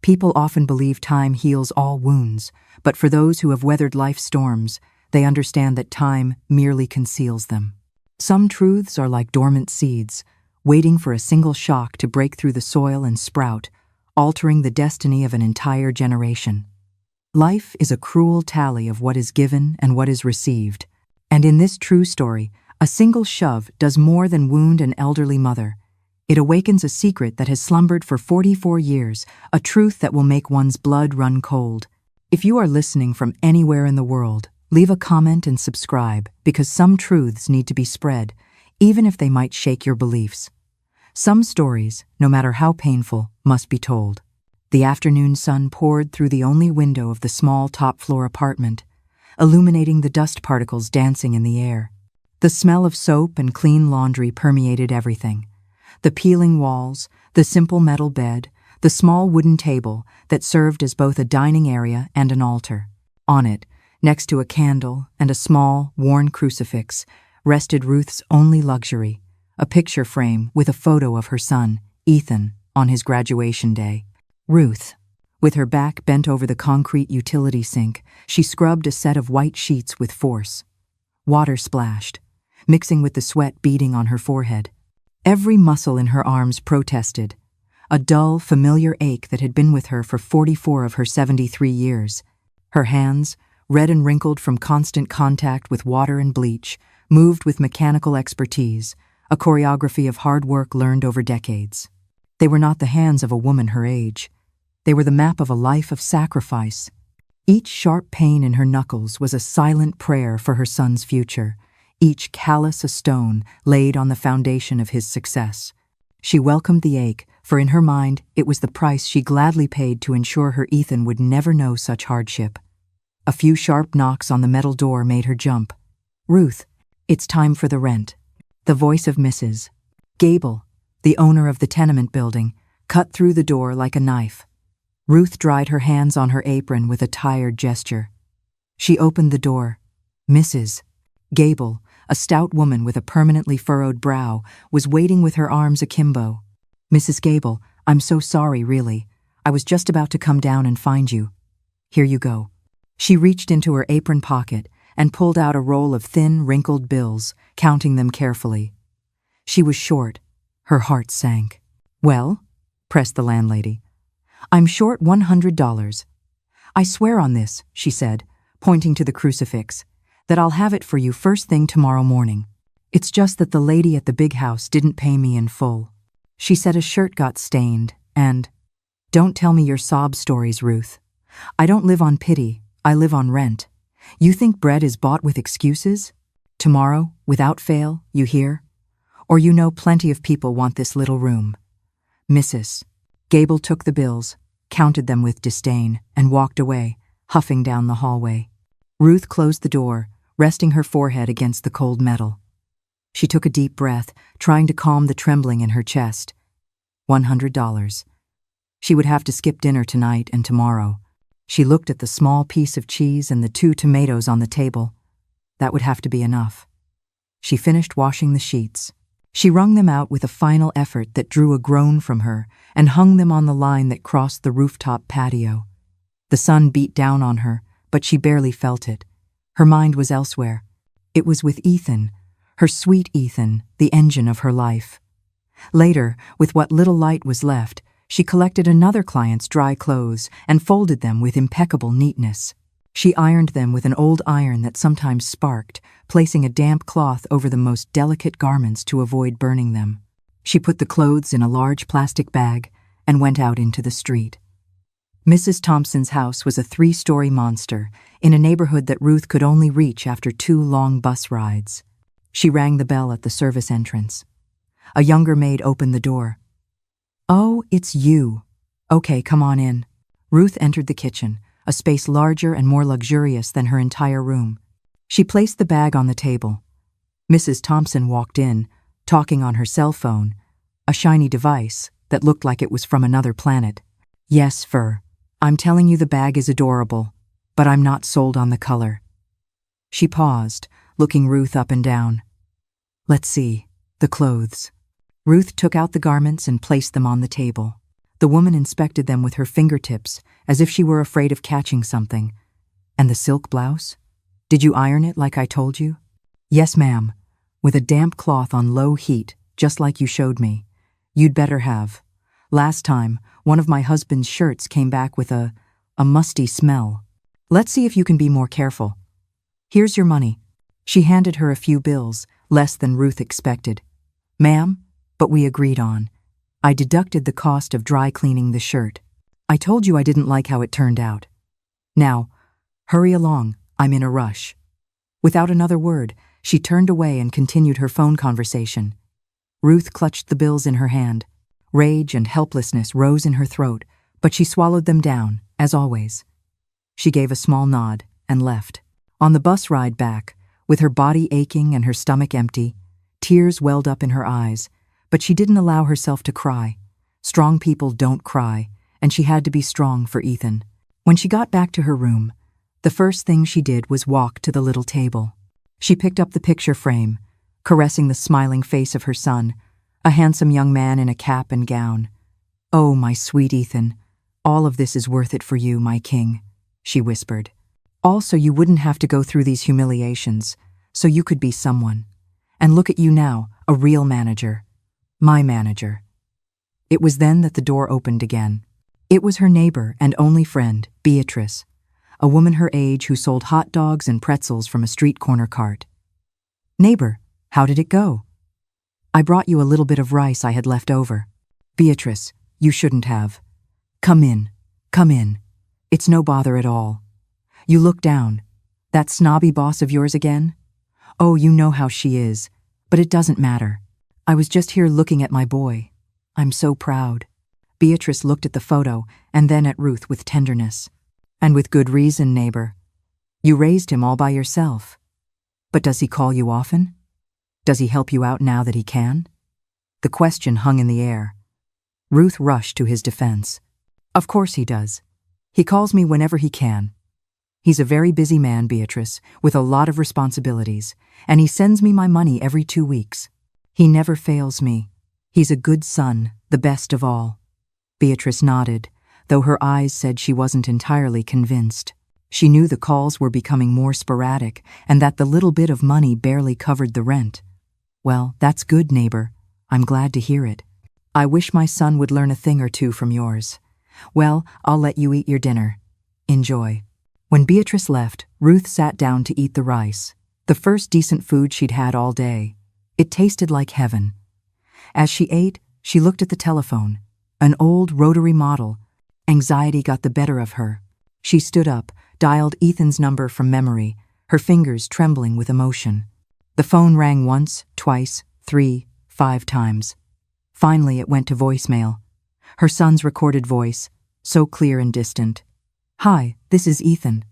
People often believe time heals all wounds, but for those who have weathered life's storms, they understand that time merely conceals them. Some truths are like dormant seeds, waiting for a single shock to break through the soil and sprout, altering the destiny of an entire generation. Life is a cruel tally of what is given and what is received, and in this true story, a single shove does more than wound an elderly mother. It awakens a secret that has slumbered for 44 years, a truth that will make one's blood run cold. If you are listening from anywhere in the world, leave a comment and subscribe, because some truths need to be spread, even if they might shake your beliefs. Some stories, no matter how painful, must be told. The afternoon sun poured through the only window of the small top-floor apartment, illuminating the dust particles dancing in the air. The smell of soap and clean laundry permeated everything. The peeling walls, the simple metal bed, the small wooden table that served as both a dining area and an altar. On it, next to a candle and a small, worn crucifix, rested Ruth's only luxury, a picture frame with a photo of her son, Ethan, on his graduation day. Ruth, with her back bent over the concrete utility sink, she scrubbed a set of white sheets with force. Water splashed, mixing with the sweat beading on her forehead. Every muscle in her arms protested, a dull, familiar ache that had been with her for 44 of her 73 years. Her hands, red and wrinkled from constant contact with water and bleach, moved with mechanical expertise, a choreography of hard work learned over decades. They were not the hands of a woman her age. They were the map of a life of sacrifice. Each sharp pain in her knuckles was a silent prayer for her son's future, each callus a stone laid on the foundation of his success. She welcomed the ache, for in her mind it was the price she gladly paid to ensure her Ethan would never know such hardship. A few sharp knocks on the metal door made her jump. "Ruth, it's time for the rent." The voice of Mrs. Gable, the owner of the tenement building, cut through the door like a knife. Ruth dried her hands on her apron with a tired gesture. She opened the door. Mrs. Gable, a stout woman with a permanently furrowed brow, was waiting with her arms akimbo. "Mrs. Gable, I'm so sorry, really. I was just about to come down and find you. Here you go." She reached into her apron pocket and pulled out a roll of thin, wrinkled bills, counting them carefully. She was short. Her heart sank. "Well?" pressed the landlady. "I'm short $100. I swear on this," she said, pointing to the crucifix, "that I'll have it for you first thing tomorrow morning. It's just that the lady at the big house didn't pay me in full. She said a shirt got stained, and—" "Don't tell me your sob stories, Ruth. I don't live on pity, I live on rent. You think bread is bought with excuses? Tomorrow, without fail, you hear? Or you know plenty of people want this little room." Mrs. Gable took the bills, counted them with disdain, and walked away, huffing down the hallway. Ruth closed the door, resting her forehead against the cold metal. She took a deep breath, trying to calm the trembling in her chest. $100. She would have to skip dinner tonight and tomorrow. She looked at the small piece of cheese and the 2 tomatoes on the table. That would have to be enough. She finished washing the sheets. She wrung them out with a final effort that drew a groan from her and hung them on the line that crossed the rooftop patio. The sun beat down on her, but she barely felt it. Her mind was elsewhere. It was with Ethan, her sweet Ethan, the engine of her life. Later, with what little light was left, she collected another client's dry clothes and folded them with impeccable neatness. She ironed them with an old iron that sometimes sparked, placing a damp cloth over the most delicate garments to avoid burning them. She put the clothes in a large plastic bag and went out into the street. Mrs. Thompson's house was a 3-story monster in a neighborhood that Ruth could only reach after 2 long bus rides. She rang the bell at the service entrance. A younger maid opened the door. "Oh, it's you. Okay, come on in." Ruth entered the kitchen, a space larger and more luxurious than her entire room. She placed the bag on the table. Mrs. Thompson walked in, talking on her cell phone, a shiny device that looked like it was from another planet. "Yes, Fur. I'm telling you the bag is adorable, but I'm not sold on the color." She paused, looking Ruth up and down. "Let's see, the clothes." Ruth took out the garments and placed them on the table. The woman inspected them with her fingertips, as if she were afraid of catching something. And the silk blouse? Did you iron it like I told you? Yes, ma'am, with a damp cloth on low heat, just like you showed me. You'd better have. Last time, one of my husband's shirts came back with a musty smell. Let's see if you can be more careful. Here's your money. She handed her a few bills, less than Ruth expected. Ma'am, but we agreed on. I deducted the cost of dry cleaning the shirt. I told you I didn't like how it turned out. Now, hurry along, I'm in a rush. Without another word, she turned away and continued her phone conversation. Ruth clutched the bills in her hand. Rage and helplessness rose in her throat, but she swallowed them down, as always. She gave a small nod and left. On the bus ride back, with her body aching and her stomach empty, tears welled up in her eyes, but she didn't allow herself to cry. Strong people don't cry, and she had to be strong for Ethan. When she got back to her room, the first thing she did was walk to the little table. She picked up the picture frame, caressing the smiling face of her son, a handsome young man in a cap and gown. "Oh, my sweet Ethan, all of this is worth it for you, my king," she whispered. "Also, you wouldn't have to go through these humiliations, so you could be someone. And look at you now, a real manager. My manager." It was then that the door opened again. It was her neighbor and only friend, Beatrice, a woman her age who sold hot dogs and pretzels from a street corner cart. "Neighbor, how did it go?" "I brought you a little bit of rice I had left over." "Beatrice, you shouldn't have. Come in, come in. It's no bother at all. You look down. That snobby boss of yours again? Oh, you know how she is, but it doesn't matter. I was just here looking at my boy. I'm so proud." Beatrice looked at the photo and then at Ruth with tenderness. "And with good reason, neighbor. You raised him all by yourself. But does he call you often? Does he help you out now that he can?" The question hung in the air. Ruth rushed to his defense. "Of course he does. He calls me whenever he can. He's a very busy man, Beatrice, with a lot of responsibilities, and he sends me my money every 2 weeks. He never fails me. He's a good son, the best of all." Beatrice nodded, though her eyes said she wasn't entirely convinced. She knew the calls were becoming more sporadic and that the little bit of money barely covered the rent. "Well, that's good, neighbor. I'm glad to hear it. I wish my son would learn a thing or two from yours. Well, I'll let you eat your dinner. Enjoy." When Beatrice left, Ruth sat down to eat the rice, the first decent food she'd had all day. It tasted like heaven. As she ate, she looked at the telephone, an old rotary model. Anxiety got the better of her. She stood up, dialed Ethan's number from memory, her fingers trembling with emotion. The phone rang once, twice, 3, 5 times. Finally, it went to voicemail. Her son's recorded voice, so clear and distant. "Hi, this is Ethan.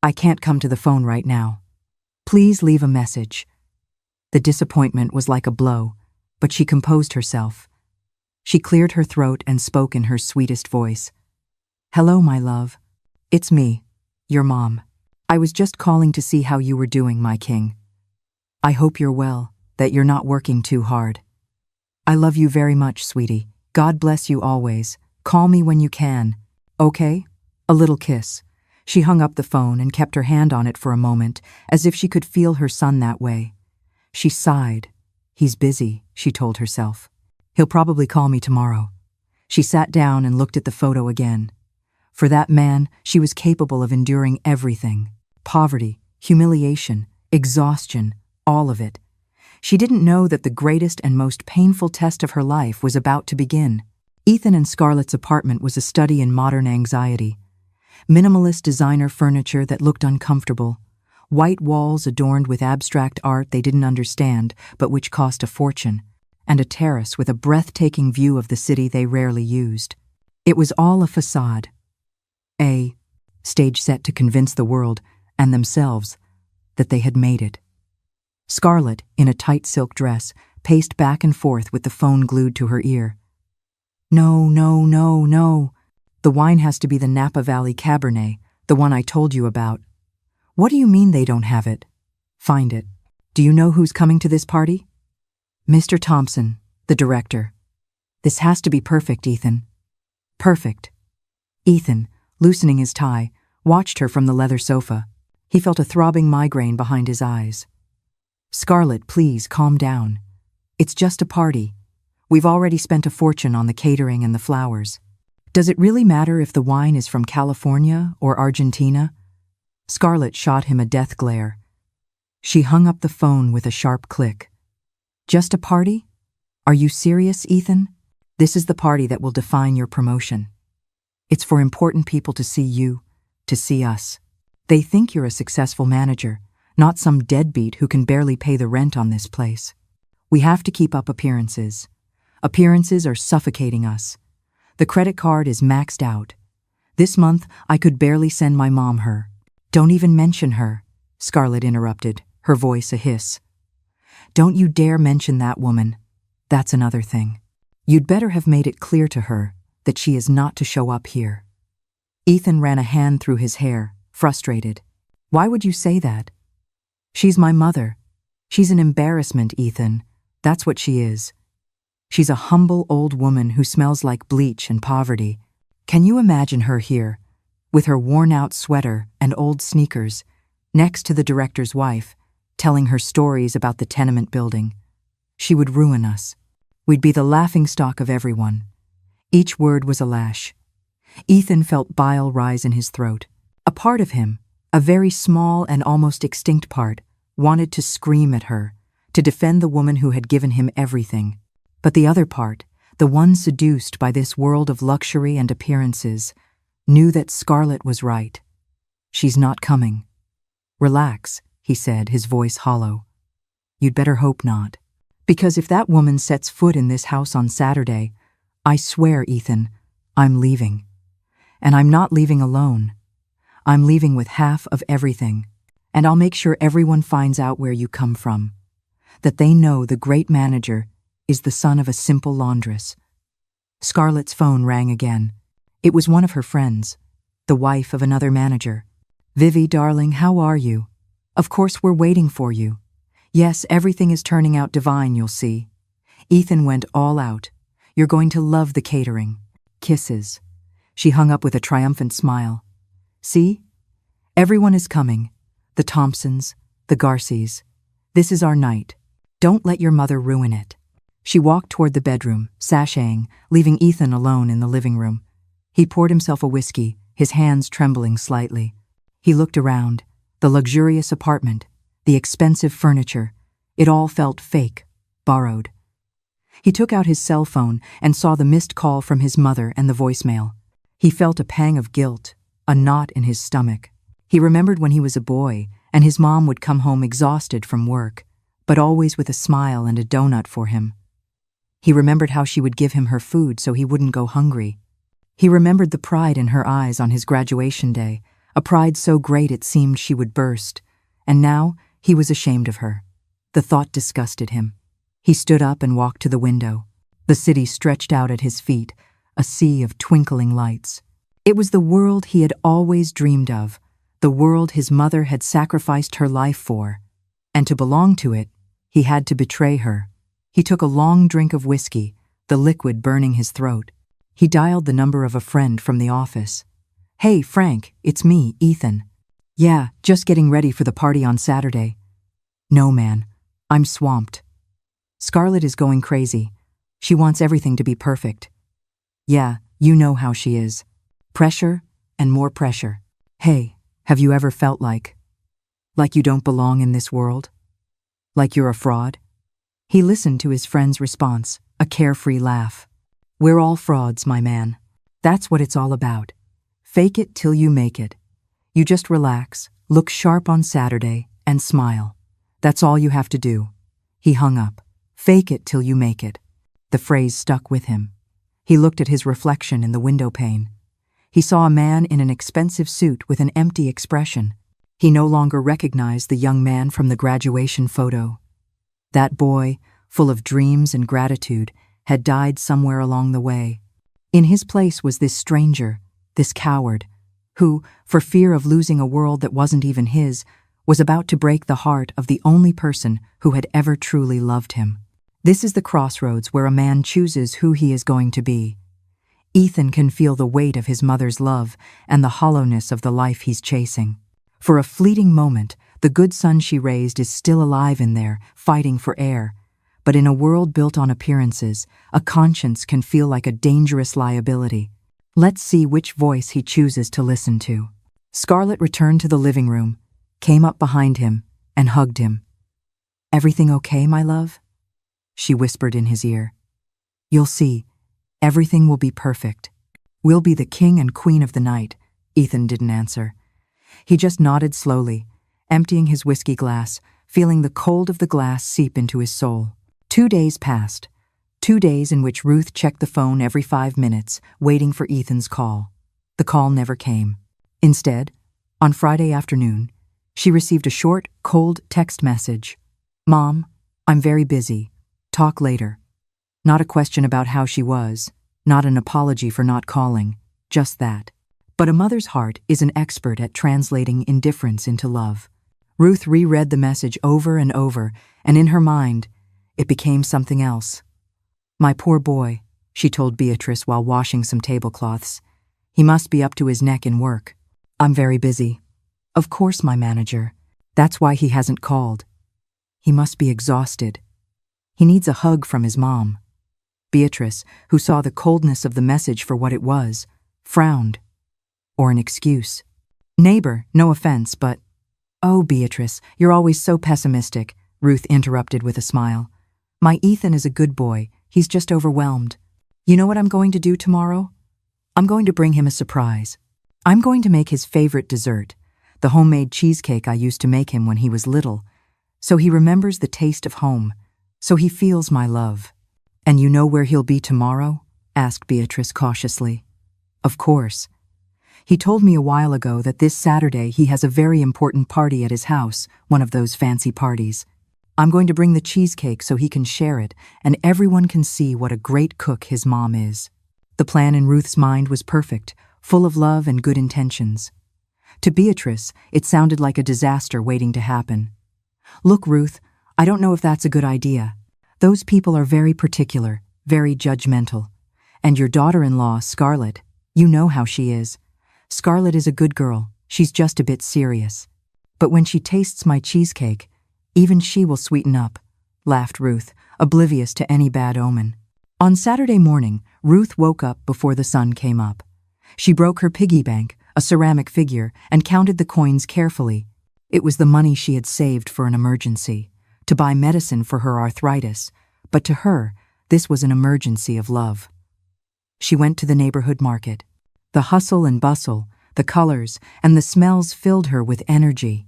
I can't come to the phone right now. Please leave a message." The disappointment was like a blow, but she composed herself. She cleared her throat and spoke in her sweetest voice. "Hello, my love. It's me, your mom. I was just calling to see how you were doing, my king. I hope you're well, that you're not working too hard. I love you very much, sweetie. God bless you always. Call me when you can. Okay?" A little kiss. She hung up the phone and kept her hand on it for a moment, as if she could feel her son that way. She sighed. "He's busy," she told herself. "He'll probably call me tomorrow." She sat down and looked at the photo again. For that man, she was capable of enduring everything. Poverty, humiliation, exhaustion, all of it. She didn't know that the greatest and most painful test of her life was about to begin. Ethan and Scarlett's apartment was a study in modern anxiety. Minimalist designer furniture that looked uncomfortable. White walls adorned with abstract art they didn't understand, but which cost a fortune. And a terrace with a breathtaking view of the city they rarely used. It was all a facade. A stage set to convince the world, and themselves, that they had made it. Scarlett, in a tight silk dress, paced back and forth with the phone glued to her ear. "No, no, no, no. The wine has to be the Napa Valley Cabernet, the one I told you about." "What do you mean they don't have it?" "Find it. Do you know who's coming to this party?" "Mr. Thompson, the director." "This has to be perfect, Ethan." Perfect. Ethan, loosening his tie, watched her from the leather sofa. He felt a throbbing migraine behind his eyes. Scarlett, please calm down. It's just a party. We've already spent a fortune on the catering and the flowers. Does it really matter if the wine is from California or Argentina? Scarlett shot him a death glare. She hung up the phone with a sharp click. Just a party? Are you serious, Ethan? This is the party that will define your promotion. It's for important people to see you, to see us. They think you're a successful manager, not some deadbeat who can barely pay the rent on this place. We have to keep up appearances. Appearances are suffocating us. The credit card is maxed out. This month, I could barely send my mom her. Don't even mention her, Scarlett interrupted, her voice a hiss. Don't you dare mention that woman. That's another thing. You'd better have made it clear to her that she is not to show up here. Ethan ran a hand through his hair, frustrated. Why would you say that? She's my mother. She's an embarrassment, Ethan. That's what she is. She's a humble old woman who smells like bleach and poverty. Can you imagine her here, with her worn-out sweater and old sneakers, next to the director's wife, telling her stories about the tenement building? She would ruin us. We'd be the laughingstock of everyone. Each word was a lash. Ethan felt bile rise in his throat. A part of him, a very small and almost extinct part, wanted to scream at her, to defend the woman who had given him everything. But the other part, the one seduced by this world of luxury and appearances, knew that Scarlett was right. She's not coming. Relax, he said, his voice hollow. You'd better hope not. Because if that woman sets foot in this house on Saturday, I swear, Ethan, I'm leaving. And I'm not leaving alone. I'm leaving with half of everything. And I'll make sure everyone finds out where you come from. That they know the great manager is the son of a simple laundress. Scarlett's phone rang again. It was one of her friends, the wife of another manager. Vivi, darling, how are you? Of course we're waiting for you. Yes, everything is turning out divine, you'll see. Ethan went all out. You're going to love the catering. Kisses. She hung up with a triumphant smile. See? Everyone is coming. The Thompsons, the Garcies. This is our night. Don't let your mother ruin it. She walked toward the bedroom, sashaying, leaving Ethan alone in the living room. He poured himself a whiskey, his hands trembling slightly. He looked around. The luxurious apartment, the expensive furniture, it all felt fake, borrowed. He took out his cell phone and saw the missed call from his mother and the voicemail. He felt a pang of guilt, a knot in his stomach. He remembered when he was a boy, and his mom would come home exhausted from work, but always with a smile and a donut for him. He remembered how she would give him her food so he wouldn't go hungry. He remembered the pride in her eyes on his graduation day, a pride so great it seemed she would burst, and now he was ashamed of her. The thought disgusted him. He stood up and walked to the window. The city stretched out at his feet, a sea of twinkling lights. It was the world he had always dreamed of, the world his mother had sacrificed her life for. And to belong to it, he had to betray her. He took a long drink of whiskey, the liquid burning his throat. He dialed the number of a friend from the office. Hey, Frank, it's me, Ethan. Yeah, just getting ready for the party on Saturday. No, man, I'm swamped. Scarlett is going crazy. She wants everything to be perfect. Yeah, you know how she is. Pressure and more pressure. Hey, have you ever felt like you don't belong in this world? Like you're a fraud? He listened to his friend's response, a carefree laugh. We're all frauds, my man. That's what it's all about. Fake it till you make it. You just relax, look sharp on Saturday, and smile. That's all you have to do. He hung up. Fake it till you make it. The phrase stuck with him. He looked at his reflection in the window pane. He saw a man in an expensive suit with an empty expression. He no longer recognized the young man from the graduation photo. That boy, full of dreams and gratitude, had died somewhere along the way. In his place was this stranger, this coward, who, for fear of losing a world that wasn't even his, was about to break the heart of the only person who had ever truly loved him. This is the crossroads where a man chooses who he is going to be. Ethan can feel the weight of his mother's love and the hollowness of the life he's chasing. For a fleeting moment, the good son she raised is still alive in there, fighting for Heir. But in a world built on appearances, a conscience can feel like a dangerous liability. Let's see which voice he chooses to listen to. Scarlett returned to the living room, came up behind him, and hugged him. "Everything okay, my love?" she whispered in his ear. "You'll see, everything will be perfect. We'll be the king and queen of the night." Ethan didn't answer. He just nodded slowly, emptying his whiskey glass, feeling the cold of the glass seep into his soul. 2 days passed. 2 days in which Ruth checked the phone every 5 minutes, waiting for Ethan's call. The call never came. Instead, on Friday afternoon, she received a short, cold text message. "Mom, I'm very busy. Talk later." Not a question about how she was, not an apology for not calling, just that. But a mother's heart is an expert at translating indifference into love. Ruth reread the message over and over, and in her mind, it became something else. "My poor boy," she told Beatrice while washing some tablecloths. "He must be up to his neck in work. I'm very busy. Of course, my manager. That's why he hasn't called. He must be exhausted. He needs a hug from his mom." Beatrice, who saw the coldness of the message for what it was, frowned. Or an excuse. "Neighbor, no offense, but—" "Oh, Beatrice, you're always so pessimistic," Ruth interrupted with a smile. "My Ethan is a good boy. He's just overwhelmed. You know what I'm going to do tomorrow? I'm going to bring him a surprise. I'm going to make his favorite dessert, the homemade cheesecake I used to make him when he was little, so he remembers the taste of home, so he feels my love." "And you know where he'll be tomorrow?" asked Beatrice cautiously. "Of course. He told me a while ago that this Saturday he has a very important party at his house, one of those fancy parties. I'm going to bring the cheesecake so he can share it, and everyone can see what a great cook his mom is." The plan in Ruth's mind was perfect, full of love and good intentions. To Beatrice, it sounded like a disaster waiting to happen. "Look, Ruth, I don't know if that's a good idea. Those people are very particular, very judgmental. And your daughter-in-law, Scarlett, you know how she is. Scarlett is a good girl, she's just a bit serious. But when she tastes my cheesecake, even she will sweeten up," laughed Ruth, oblivious to any bad omen. On Saturday morning, Ruth woke up before the sun came up. She broke her piggy bank, a ceramic figure, and counted the coins carefully. It was the money she had saved for an emergency, to buy medicine for her arthritis, but to her, this was an emergency of love. She went to the neighborhood market. The hustle and bustle, the colors, and the smells filled her with energy.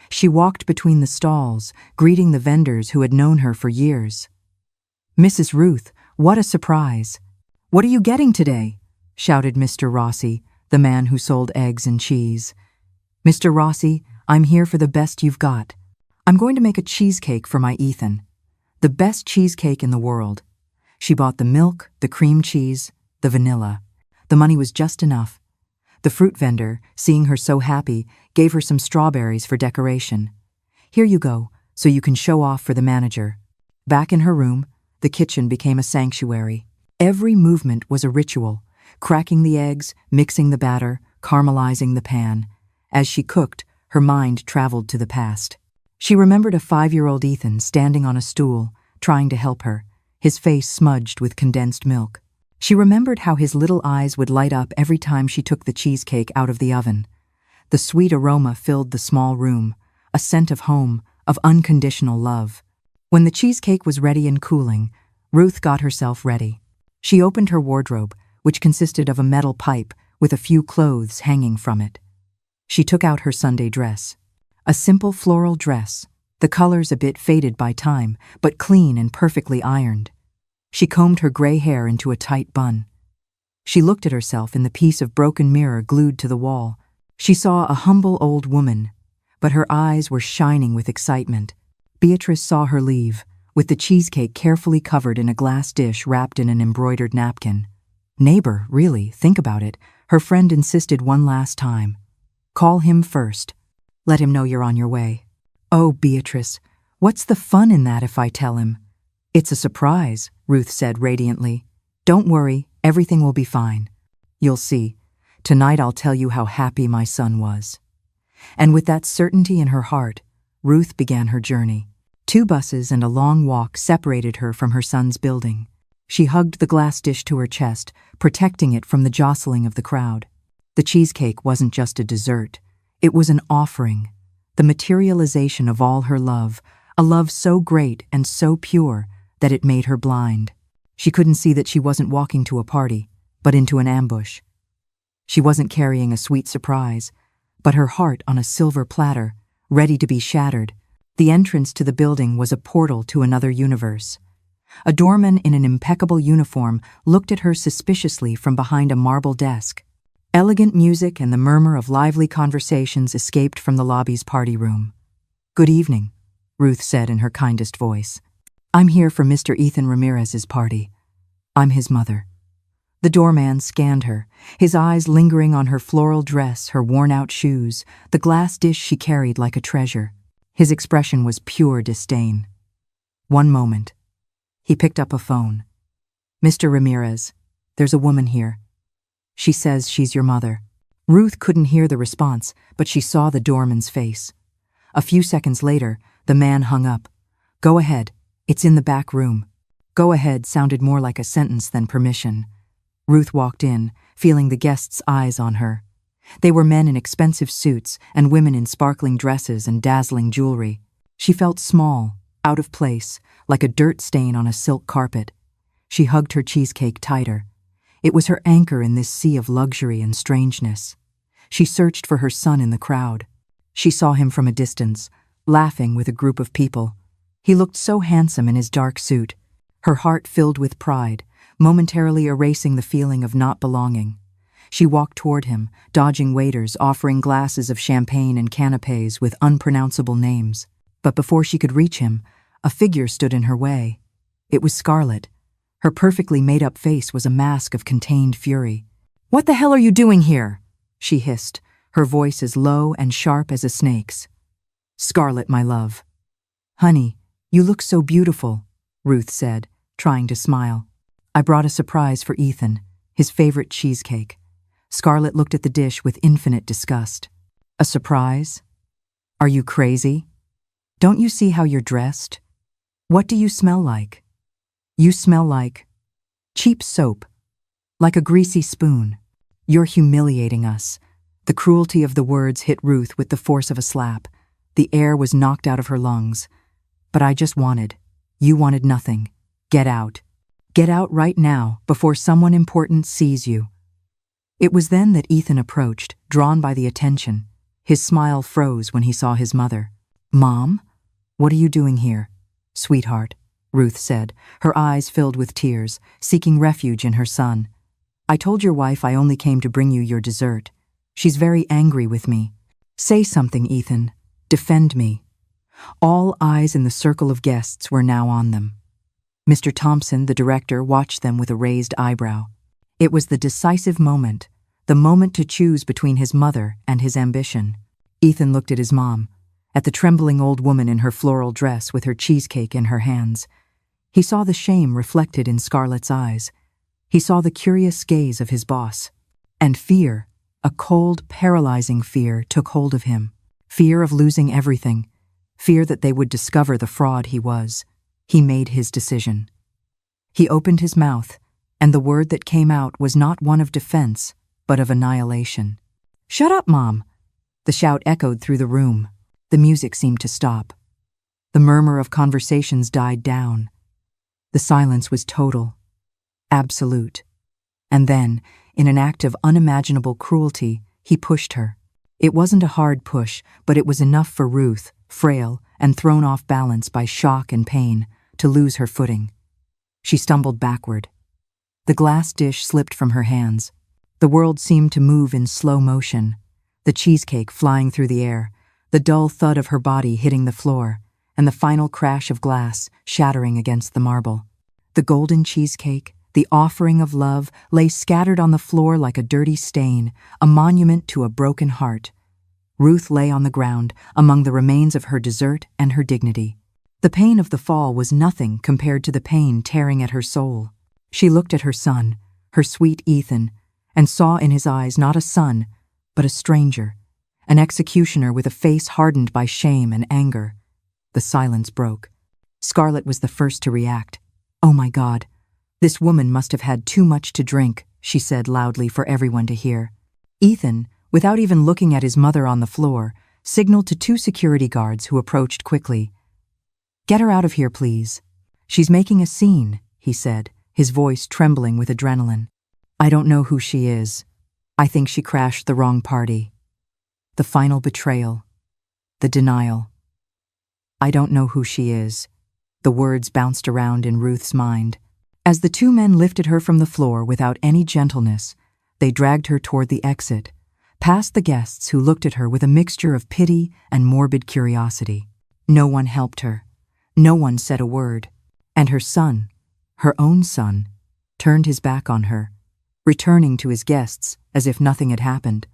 She walked between the stalls, greeting the vendors who had known her for years. "Mrs. Ruth, what a surprise! What are you getting today?" shouted Mr. Rossi, the man who sold eggs and cheese. "Mr. Rossi, I'm here for the best you've got. I'm going to make a cheesecake for my Ethan. The best cheesecake in the world." She bought the milk, the cream cheese, the vanilla. The money was just enough. The fruit vendor, seeing her so happy, gave her some strawberries for decoration. "Here you go, so you can show off for the manager." Back in her room, the kitchen became a sanctuary. Every movement was a ritual, cracking the eggs, mixing the batter, caramelizing the pan. As she cooked, her mind traveled to the past. She remembered a 5-year-old Ethan standing on a stool, trying to help her, his face smudged with condensed milk. She remembered how his little eyes would light up every time she took the cheesecake out of the oven. The sweet aroma filled the small room, a scent of home, of unconditional love. When the cheesecake was ready and cooling, Ruth got herself ready. She opened her wardrobe, which consisted of a metal pipe with a few clothes hanging from it. She took out her Sunday dress. A simple floral dress, the colors a bit faded by time, but clean and perfectly ironed. She combed her gray hair into a tight bun. She looked at herself in the piece of broken mirror glued to the wall. She saw a humble old woman, but her eyes were shining with excitement. Beatrice saw her leave, with the cheesecake carefully covered in a glass dish wrapped in an embroidered napkin. "Neighbor, really, think about it," her friend insisted one last time. "Call him first. Let him know you're on your way." "Oh, Beatrice, what's the fun in that if I tell him?" "It's a surprise," Ruth said radiantly. "Don't worry, everything will be fine." You'll see. Tonight I'll tell you how happy my son was." And with that certainty in her heart, Ruth began her journey. 2 buses and a long walk separated her from her son's building. She hugged the glass dish to her chest, protecting it from the jostling of the crowd. The cheesecake wasn't just a dessert. It was an offering, the materialization of all her love, a love so great and so pure that it made her blind. She couldn't see that she wasn't walking to a party, but into an ambush. She wasn't carrying a sweet surprise, but her heart on a silver platter, ready to be shattered. The entrance to the building was a portal to another universe. A doorman in an impeccable uniform looked at her suspiciously from behind a marble desk. Elegant music and the murmur of lively conversations escaped from the lobby's party room. "Good evening," Ruth said in her kindest voice. "I'm here for Mr. Ethan Ramirez's party. I'm his mother." The doorman scanned her, his eyes lingering on her floral dress, her worn-out shoes, the glass dish she carried like a treasure. His expression was pure disdain. One moment. He picked up a phone. "Mr. Ramirez, there's a woman here. She says she's your mother." Ruth couldn't hear the response, but she saw the doorman's face. A few seconds later, the man hung up. "Go ahead, it's in the back room." "Go ahead" sounded more like a sentence than permission. Ruth walked in, feeling the guests' eyes on her. They were men in expensive suits and women in sparkling dresses and dazzling jewelry. She felt small, out of place, like a dirt stain on a silk carpet. She hugged her cheesecake tighter. It was her anchor in this sea of luxury and strangeness. She searched for her son in the crowd. She saw him from a distance, laughing with a group of people. He looked so handsome in his dark suit. Her heart filled with pride, momentarily erasing the feeling of not belonging. She walked toward him, dodging waiters, offering glasses of champagne and canapés with unpronounceable names. But before she could reach him, a figure stood in her way. It was Scarlett. Her perfectly made-up face was a mask of contained fury. "What the hell are you doing here?" she hissed, her voice as low and sharp as a snake's. "Scarlett, my love." "Honey, you look so beautiful," Ruth said, trying to smile. "I brought a surprise for Ethan, his favorite cheesecake." Scarlett looked at the dish with infinite disgust. "A surprise? Are you crazy? Don't you see how you're dressed? What do you smell like? You smell like cheap soap, like a greasy spoon. You're humiliating us." The cruelty of the words hit Ruth with the force of a slap. The air was knocked out of her lungs. "But I just wanted. You wanted nothing. Get out. Get out right now, before someone important sees you." It was then that Ethan approached, drawn by the attention. His smile froze when he saw his mother. "Mom? What are you doing here?" "Sweetheart," Ruth said, her eyes filled with tears, seeking refuge in her son. "I told your wife I only came to bring you your dessert. She's very angry with me." "Say something, Ethan. Defend me." All eyes in the circle of guests were now on them. Mr. Thompson, the director, watched them with a raised eyebrow. It was the decisive moment, the moment to choose between his mother and his ambition. Ethan looked at his mom, at the trembling old woman in her floral dress with her cheesecake in her hands. He saw the shame reflected in Scarlett's eyes. He saw the curious gaze of his boss. And fear, a cold, paralyzing fear, took hold of him. Fear of losing everything. Fear that they would discover the fraud he was. He made his decision. He opened his mouth, and the word that came out was not one of defense, but of annihilation. "Shut up, Mom!" The shout echoed through the room. The music seemed to stop. The murmur of conversations died down. The silence was total, absolute. And then, in an act of unimaginable cruelty, he pushed her. It wasn't a hard push, but it was enough for Ruth, frail and thrown off balance by shock and pain, to lose her footing. She stumbled backward. The glass dish slipped from her hands. The world seemed to move in slow motion, the cheesecake flying through the air, the dull thud of her body hitting the floor, and the final crash of glass shattering against the marble. The golden cheesecake, the offering of love, lay scattered on the floor like a dirty stain, a monument to a broken heart. Ruth lay on the ground, among the remains of her dessert and her dignity. The pain of the fall was nothing compared to the pain tearing at her soul. She looked at her son, her sweet Ethan, and saw in his eyes not a son, but a stranger, an executioner with a face hardened by shame and anger. The silence broke. Scarlett was the first to react. "Oh my God, this woman must have had too much to drink," she said loudly for everyone to hear. Ethan, without even looking at his mother on the floor, signaled to 2 security guards who approached quickly. "Get her out of here, please. She's making a scene," he said, his voice trembling with adrenaline. "I don't know who she is. I think she crashed the wrong party." The final betrayal. The denial. "I don't know who she is." The words bounced around in Ruth's mind. As the 2 men lifted her from the floor without any gentleness, they dragged her toward the exit, past the guests who looked at her with a mixture of pity and morbid curiosity. No one helped her. No one said a word. And her son, her own son, turned his back on her, returning to his guests as if nothing had happened,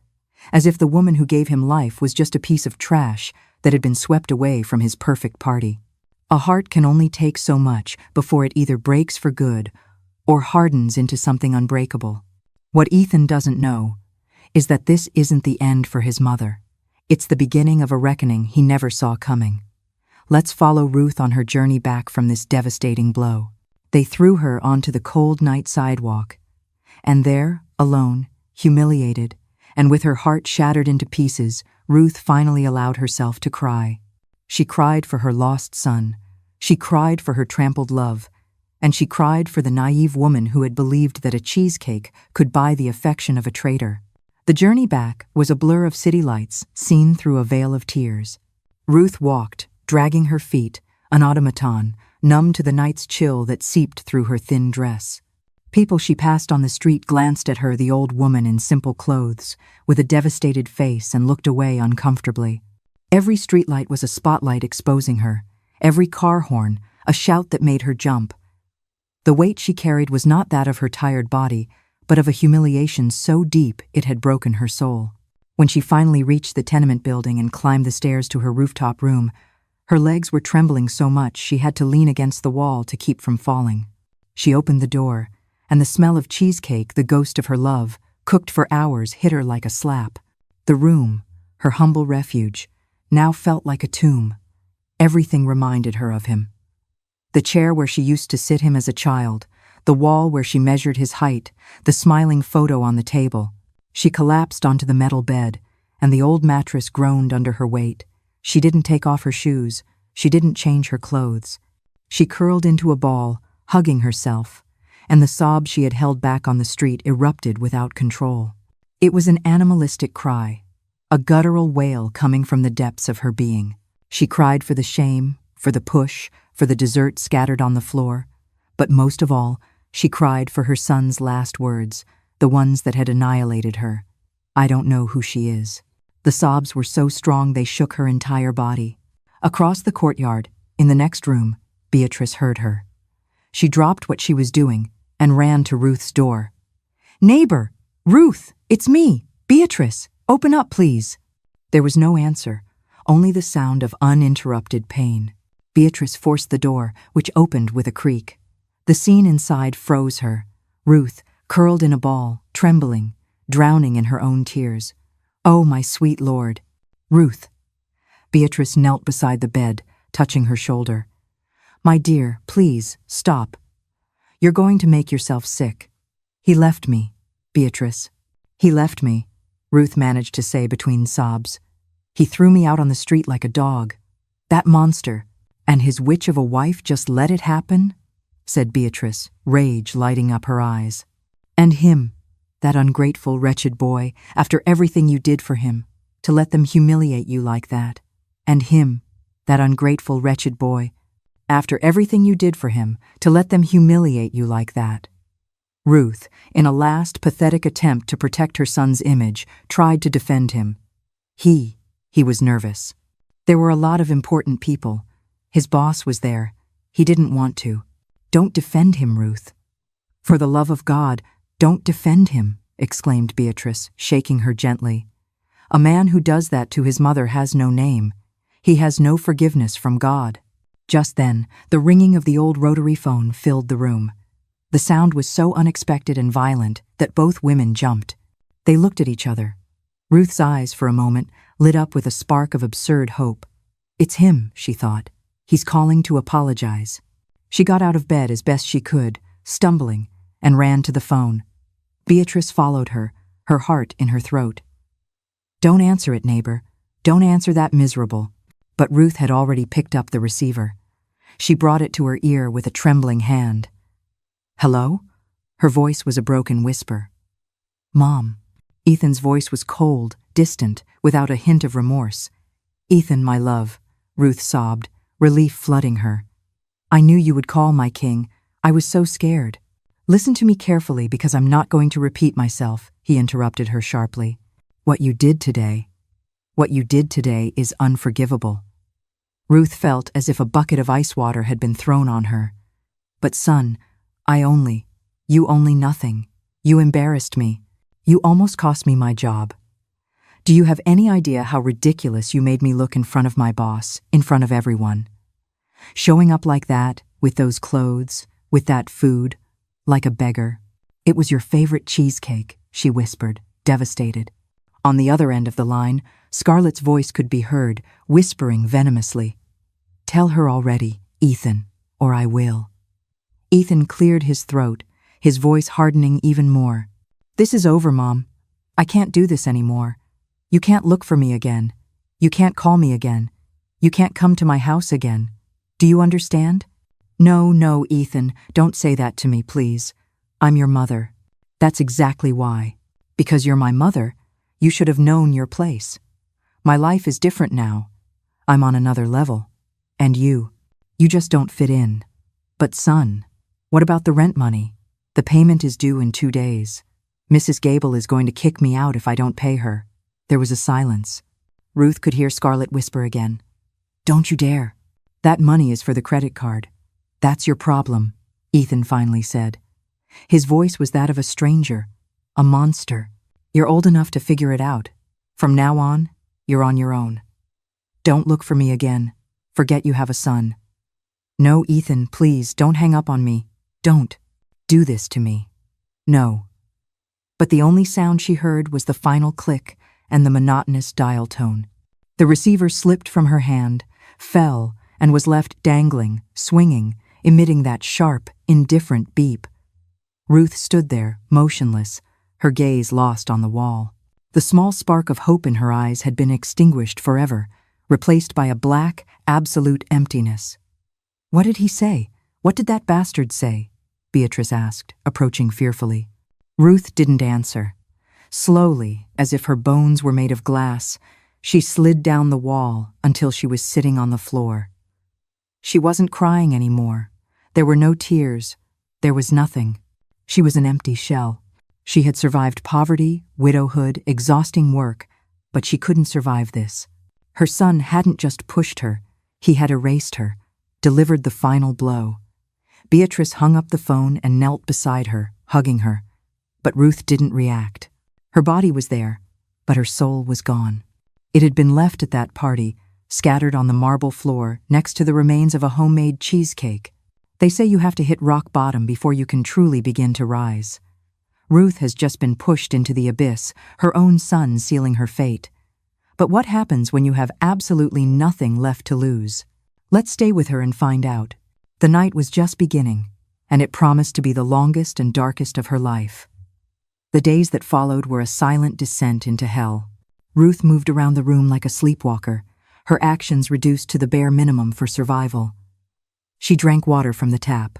as if the woman who gave him life was just a piece of trash that had been swept away from his perfect party. A heart can only take so much before it either breaks for good or hardens into something unbreakable. What Ethan doesn't know is that this isn't the end for his mother. It's the beginning of a reckoning he never saw coming. Let's follow Ruth on her journey back from this devastating blow. They threw her onto the cold night sidewalk, and there, alone, humiliated, and with her heart shattered into pieces, Ruth finally allowed herself to cry. She cried for her lost son. She cried for her trampled love. And she cried for the naive woman who had believed that a cheesecake could buy the affection of a traitor. The journey back was a blur of city lights seen through a veil of tears. Ruth walked, dragging her feet, an automaton, numb to the night's chill that seeped through her thin dress. People she passed on the street glanced at her, the old woman in simple clothes, with a devastated face, and looked away uncomfortably. Every streetlight was a spotlight exposing her, every car horn a shout that made her jump. The weight she carried was not that of her tired body, but of a humiliation so deep it had broken her soul. When she finally reached the tenement building and climbed the stairs to her rooftop room, her legs were trembling so much she had to lean against the wall to keep from falling. She opened the door, and the smell of cheesecake, the ghost of her love, cooked for hours, hit her like a slap. The room, her humble refuge, now felt like a tomb. Everything reminded her of him. The chair where she used to sit him as a child, the wall where she measured his height, the smiling photo on the table. She collapsed onto the metal bed, and the old mattress groaned under her weight. She didn't take off her shoes. She didn't change her clothes. She curled into a ball, hugging herself, and the sobs she had held back on the street erupted without control. It was an animalistic cry, a guttural wail coming from the depths of her being. She cried for the shame, for the push, for the dessert scattered on the floor, but most of all, she cried for her son's last words, the ones that had annihilated her. "I don't know who she is." The sobs were so strong they shook her entire body. Across the courtyard, in the next room, Beatrice heard her. She dropped what she was doing and ran to Ruth's door. "Neighbor! Ruth! It's me! Beatrice! Open up, please!" There was no answer, only the sound of uninterrupted pain. Beatrice forced the door, which opened with a creak. The scene inside froze her. Ruth, curled in a ball, trembling, drowning in her own tears. "Oh, my sweet Lord." "Ruth." Beatrice knelt beside the bed, touching her shoulder. "My dear, please, stop. You're going to make yourself sick." "He left me, Beatrice. He left me," Ruth managed to say between sobs. "He threw me out on the street like a dog. That monster. And his witch of a wife just let it happen?" said Beatrice, rage lighting up her eyes. "And him, that ungrateful, wretched boy, after everything you did for him, to let them humiliate you like that. And him, that ungrateful, wretched boy, after everything you did for him, to let them humiliate you like that." Ruth, in a last pathetic attempt to protect her son's image, tried to defend him. He was nervous. There were a lot of important people. His boss was there. He didn't want to. "Don't defend him, Ruth. For the love of God, don't defend him," exclaimed Beatrice, shaking her gently. "A man who does that to his mother has no name. He has no forgiveness from God." Just then, the ringing of the old rotary phone filled the room. The sound was so unexpected and violent that both women jumped. They looked at each other. Ruth's eyes, for a moment, lit up with a spark of absurd hope. It's him, she thought. He's calling to apologize. She got out of bed as best she could, stumbling, and ran to the phone. Beatrice followed her, her heart in her throat. Don't answer it, neighbor. Don't answer that miserable. But Ruth had already picked up the receiver. She brought it to her ear with a trembling hand. Hello? Her voice was a broken whisper. Mom. Ethan's voice was cold, distant, without a hint of remorse. Ethan, my love, Ruth sobbed, relief flooding her. I knew you would call, my king. I was so scared. Listen to me carefully because I'm not going to repeat myself, he interrupted her sharply. What you did today is unforgivable. Ruth felt as if a bucket of ice water had been thrown on her. But son, you only nothing. You embarrassed me. You almost cost me my job. Do you have any idea how ridiculous you made me look in front of my boss, in front of everyone? Showing up like that, with those clothes, with that food, like a beggar. It was your favorite cheesecake, she whispered, devastated. On the other end of the line, Scarlett's voice could be heard, whispering venomously. Tell her already, Ethan, or I will. Ethan cleared his throat, his voice hardening even more. This is over, Mom. I can't do this anymore. You can't look for me again. You can't call me again. You can't come to my house again. Do you understand? No, Ethan, don't say that to me, please. I'm your mother. That's exactly why. Because you're my mother, you should have known your place. My life is different now. I'm on another level. And you just don't fit in. But son, what about the rent money? The payment is due in 2 days. Mrs. Gable is going to kick me out if I don't pay her. There was a silence. Ruth could hear Scarlett whisper again. Don't you dare. That money is for the credit card. That's your problem, Ethan finally said. His voice was that of a stranger, a monster. You're old enough to figure it out. From now on, you're on your own. Don't look for me again. Forget you have a son. No, Ethan, please, don't hang up on me. Don't do this to me. No. But the only sound she heard was the final click and the monotonous dial tone. The receiver slipped from her hand, fell, and was left dangling, swinging, emitting that sharp, indifferent beep. Ruth stood there, motionless, her gaze lost on the wall. The small spark of hope in her eyes had been extinguished forever, replaced by a black, absolute emptiness. What did he say? What did that bastard say? Beatrice asked, approaching fearfully. Ruth didn't answer. Slowly, as if her bones were made of glass, she slid down the wall until she was sitting on the floor. She wasn't crying anymore. There were no tears. There was nothing. She was an empty shell. She had survived poverty, widowhood, exhausting work, but she couldn't survive this. Her son hadn't just pushed her. He had erased her, delivered the final blow. Beatrice hung up the phone and knelt beside her, hugging her. But Ruth didn't react. Her body was there, but her soul was gone. It had been left at that party, scattered on the marble floor next to the remains of a homemade cheesecake. They say you have to hit rock bottom before you can truly begin to rise. Ruth has just been pushed into the abyss, her own son sealing her fate. But what happens when you have absolutely nothing left to lose? Let's stay with her and find out. The night was just beginning, and it promised to be the longest and darkest of her life. The days that followed were a silent descent into hell. Ruth moved around the room like a sleepwalker, her actions reduced to the bare minimum for survival. She drank water from the tap.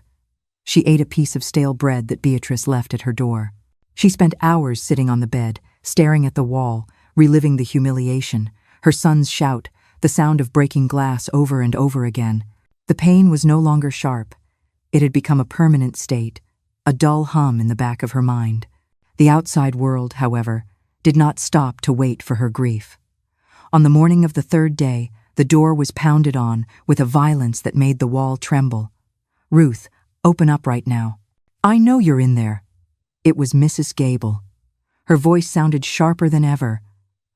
She ate a piece of stale bread that Beatrice left at her door. She spent hours sitting on the bed, staring at the wall, reliving the humiliation, her son's shout, the sound of breaking glass over and over again. The pain was no longer sharp. It had become a permanent state, a dull hum in the back of her mind. The outside world, however, did not stop to wait for her grief. On the morning of the third day, the door was pounded on with a violence that made the wall tremble. Ruth, open up right now. I know you're in there. It was Mrs. Gable. Her voice sounded sharper than ever.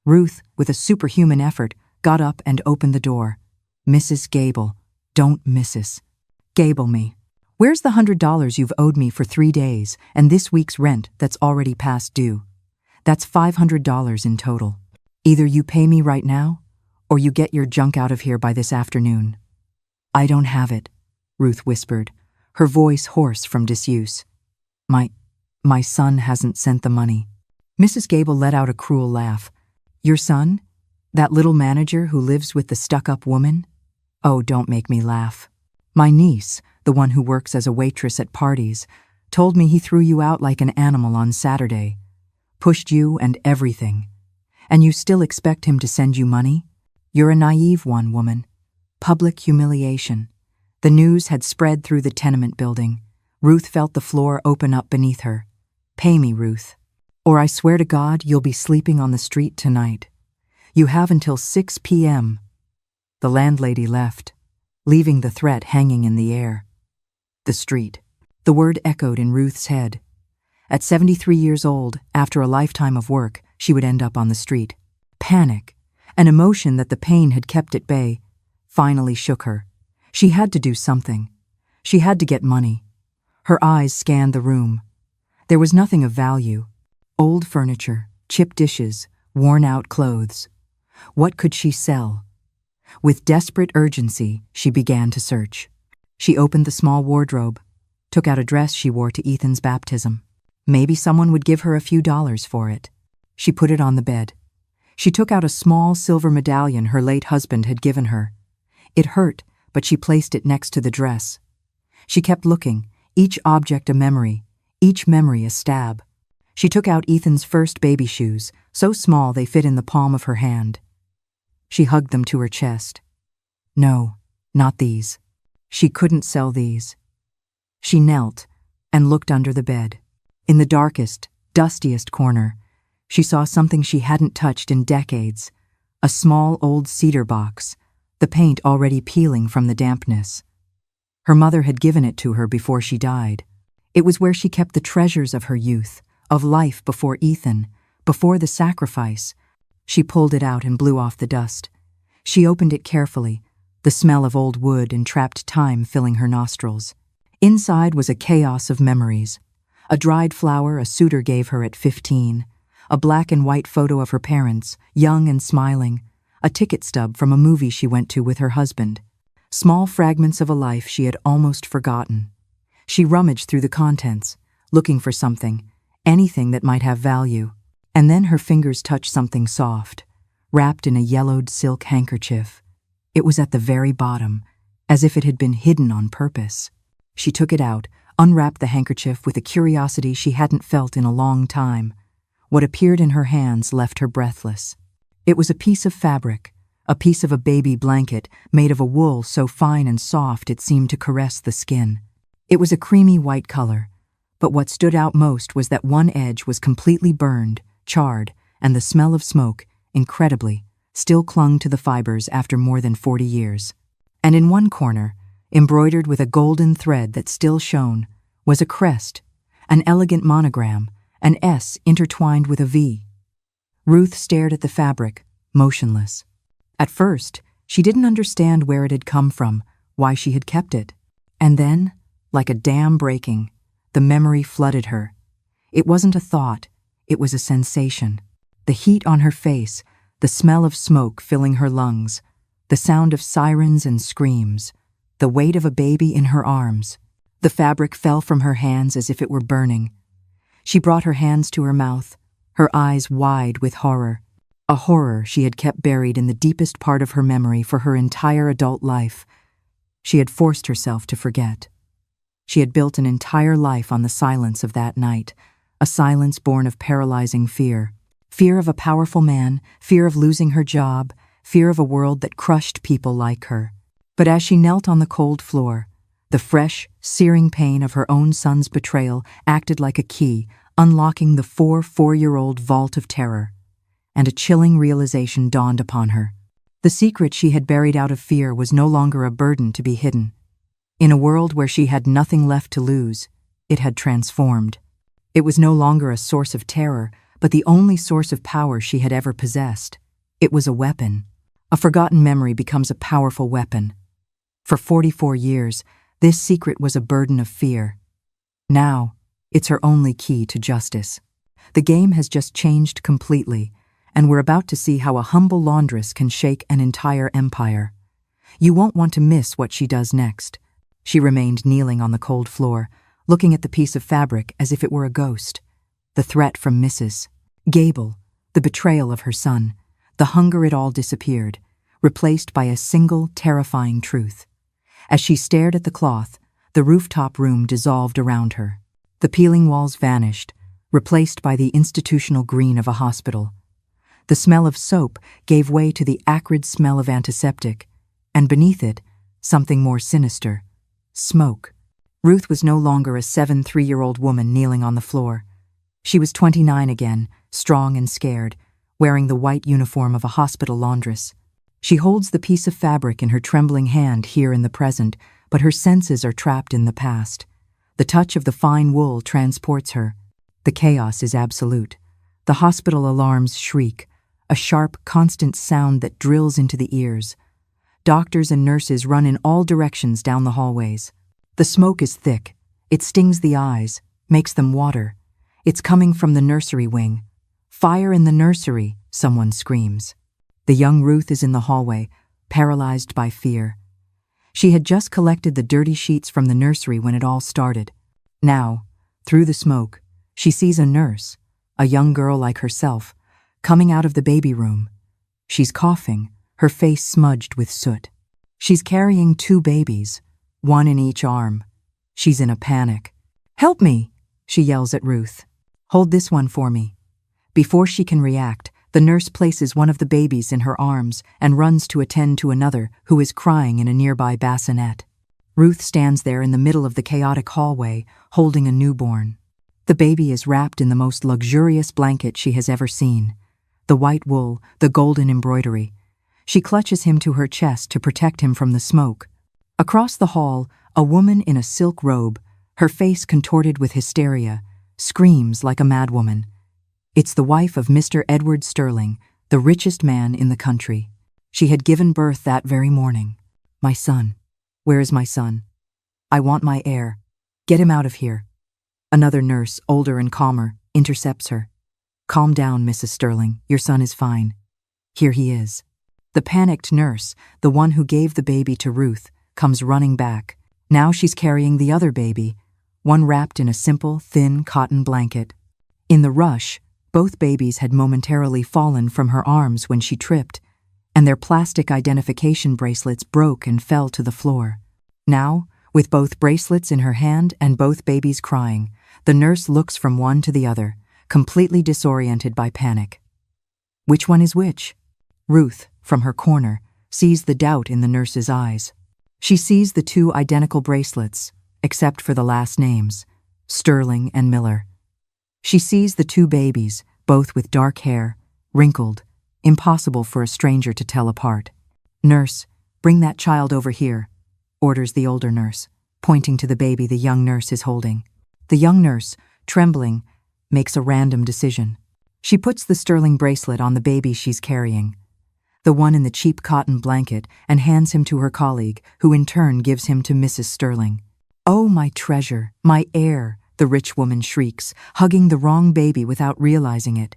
Ruth, with a superhuman effort, got up and opened the door. Mrs. Gable, don't Mrs. Gable me. Where's the $100 you've owed me for 3 days and this week's rent that's already past due? That's $500 in total. Either you pay me right now, or you get your junk out of here by this afternoon." "I don't have it," Ruth whispered, her voice hoarse from disuse. My son hasn't sent the money." Mrs. Gable let out a cruel laugh. "Your son? That little manager who lives with the stuck-up woman? Oh, don't make me laugh. My niece, the one who works as a waitress at parties, told me he threw you out like an animal on Saturday. Pushed you and everything. And you still expect him to send you money? You're a naive one, woman." Public humiliation. The news had spread through the tenement building. Ruth felt the floor open up beneath her. "Pay me, Ruth, or I swear to God you'll be sleeping on the street tonight. You have until 6 p.m. The landlady left, leaving the threat hanging in the air. The street. The word echoed in Ruth's head. At 73 years old, after a lifetime of work, she would end up on the street. Panic, an emotion that the pain had kept at bay, finally shook her. She had to do something. She had to get money. Her eyes scanned the room. There was nothing of value. Old furniture, chipped dishes, worn-out clothes. What could she sell? With desperate urgency, she began to search. She opened the small wardrobe, took out a dress she wore to Ethan's baptism. Maybe someone would give her a few dollars for it. She put it on the bed. She took out a small silver medallion her late husband had given her. It hurt, but she placed it next to the dress. She kept looking, each object a memory, each memory a stab. She took out Ethan's first baby shoes, so small they fit in the palm of her hand. She hugged them to her chest. No, not these. She couldn't sell these. She knelt and looked under the bed. In the darkest, dustiest corner, she saw something she hadn't touched in decades, a small old cedar box, the paint already peeling from the dampness. Her mother had given it to her before she died. It was where she kept the treasures of her youth, of life before Ethan, before the sacrifice. She pulled it out and blew off the dust. She opened it carefully, the smell of old wood and trapped time filling her nostrils. Inside was a chaos of memories. A dried flower a suitor gave her at 15, a black and white photo of her parents, young and smiling, a ticket stub from a movie she went to with her husband. Small fragments of a life she had almost forgotten. She rummaged through the contents, looking for something, anything that might have value. And then her fingers touched something soft, wrapped in a yellowed silk handkerchief. It was at the very bottom, as if it had been hidden on purpose. She took it out, unwrapped the handkerchief with a curiosity she hadn't felt in a long time. What appeared in her hands left her breathless. It was a piece of fabric, a piece of a baby blanket made of a wool so fine and soft it seemed to caress the skin. It was a creamy white color, but what stood out most was that one edge was completely burned, charred, and the smell of smoke, incredibly, still clung to the fibers after more than 40 years. And in one corner, embroidered with a golden thread that still shone, was a crest, an elegant monogram, an S intertwined with a V. Ruth stared at the fabric, motionless. At first, she didn't understand where it had come from, why she had kept it. And then, like a dam breaking, the memory flooded her. It wasn't a thought, it was a sensation. The heat on her face, the smell of smoke filling her lungs, the sound of sirens and screams, the weight of a baby in her arms. The fabric fell from her hands as if it were burning. She brought her hands to her mouth, her eyes wide with horror, a horror she had kept buried in the deepest part of her memory for her entire adult life. She had forced herself to forget. She had built an entire life on the silence of that night, a silence born of paralyzing fear. Fear of a powerful man, fear of losing her job, fear of a world that crushed people like her. But as she knelt on the cold floor, the fresh, searing pain of her own son's betrayal acted like a key, unlocking the four-year-old vault of terror. And a chilling realization dawned upon her. The secret she had buried out of fear was no longer a burden to be hidden. In a world where she had nothing left to lose, it had transformed. It was no longer a source of terror, but the only source of power she had ever possessed. It was a weapon. A forgotten memory becomes a powerful weapon. For 44 years, This secret was a burden of fear. Now, it's her only key to justice. The game has just changed completely, and we're about to see how a humble laundress can shake an entire empire. You won't want to miss what she does next. She remained kneeling on the cold floor, looking at the piece of fabric as if it were a ghost. The threat from Mrs. Gable, the betrayal of her son, the hunger, it all disappeared, replaced by a single terrifying truth. As she stared at the cloth, the rooftop room dissolved around her. The peeling walls vanished, replaced by the institutional green of a hospital. The smell of soap gave way to the acrid smell of antiseptic, and beneath it, something more sinister: smoke. Ruth was no longer a 3-year-old woman kneeling on the floor. She was 29 again, strong and scared, wearing the white uniform of a hospital laundress. She holds the piece of fabric in her trembling hand here in the present, but her senses are trapped in the past. The touch of the fine wool transports her. The chaos is absolute. The hospital alarms shriek, a sharp, constant sound that drills into the ears. Doctors and nurses run in all directions down the hallways. The smoke is thick. It stings the eyes, makes them water. It's coming from the nursery wing. "Fire in the nursery," someone screams. The young Ruth is in the hallway, paralyzed by fear. She had just collected the dirty sheets from the nursery when it all started. Now, through the smoke, she sees a nurse, a young girl like herself, coming out of the baby room. She's coughing, her face smudged with soot. She's carrying 2 babies, one in each arm. She's in a panic. "Help me!" she yells at Ruth. "Hold this one for me." Before she can react, the nurse places one of the babies in her arms and runs to attend to another who is crying in a nearby bassinet. Ruth stands there in the middle of the chaotic hallway, holding a newborn. The baby is wrapped in the most luxurious blanket she has ever seen. The white wool, the golden embroidery. She clutches him to her chest to protect him from the smoke. Across the hall, a woman in a silk robe, her face contorted with hysteria, screams like a madwoman. It's the wife of Mr. Edward Sterling, the richest man in the country. She had given birth that very morning. "My son. Where is my son? I want my heir. Get him out of here." Another nurse, older and calmer, intercepts her. "Calm down, Mrs. Sterling. Your son is fine. Here he is." The panicked nurse, the one who gave the baby to Ruth, comes running back. Now she's carrying the other baby, one wrapped in a simple, thin cotton blanket. In the rush, both babies had momentarily fallen from her arms when she tripped, and their plastic identification bracelets broke and fell to the floor. Now, with both bracelets in her hand and both babies crying, the nurse looks from one to the other, completely disoriented by panic. Which one is which? Ruth, from her corner, sees the doubt in the nurse's eyes. She sees the 2 identical bracelets, except for the last names, Sterling and Miller. She sees the 2 babies, both with dark hair, wrinkled, impossible for a stranger to tell apart. "Nurse, bring that child over here," orders the older nurse, pointing to the baby the young nurse is holding. The young nurse, trembling, makes a random decision. She puts the Sterling bracelet on the baby she's carrying, the one in the cheap cotton blanket, and hands him to her colleague, who in turn gives him to Mrs. Sterling. "Oh, my treasure, my heir," the rich woman shrieks, hugging the wrong baby without realizing it.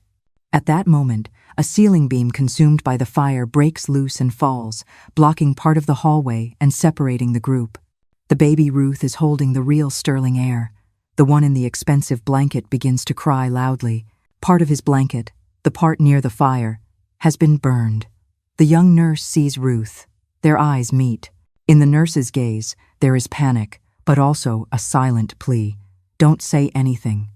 At that moment, a ceiling beam consumed by the fire breaks loose and falls, blocking part of the hallway and separating the group. The baby Ruth is holding the real Sterling heir. The one in the expensive blanket begins to cry loudly. Part of his blanket, the part near the fire, has been burned. The young nurse sees Ruth. Their eyes meet. In the nurse's gaze, there is panic, but also a silent plea. "Don't say anything."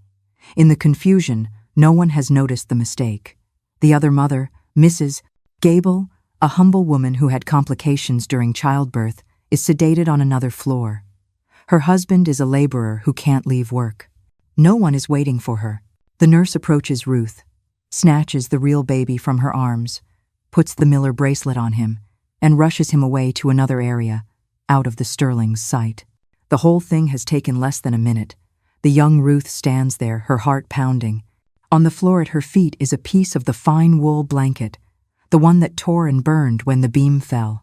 In the confusion, no one has noticed the mistake. The other mother, Mrs. Gable, a humble woman who had complications during childbirth, is sedated on another floor. Her husband is a laborer who can't leave work. No one is waiting for her. The nurse approaches Ruth, snatches the real baby from her arms, puts the Miller bracelet on him, and rushes him away to another area, out of the Sterling's sight. The whole thing has taken less than a minute. The young Ruth stands there, her heart pounding. On the floor at her feet is a piece of the fine wool blanket, the one that tore and burned when the beam fell.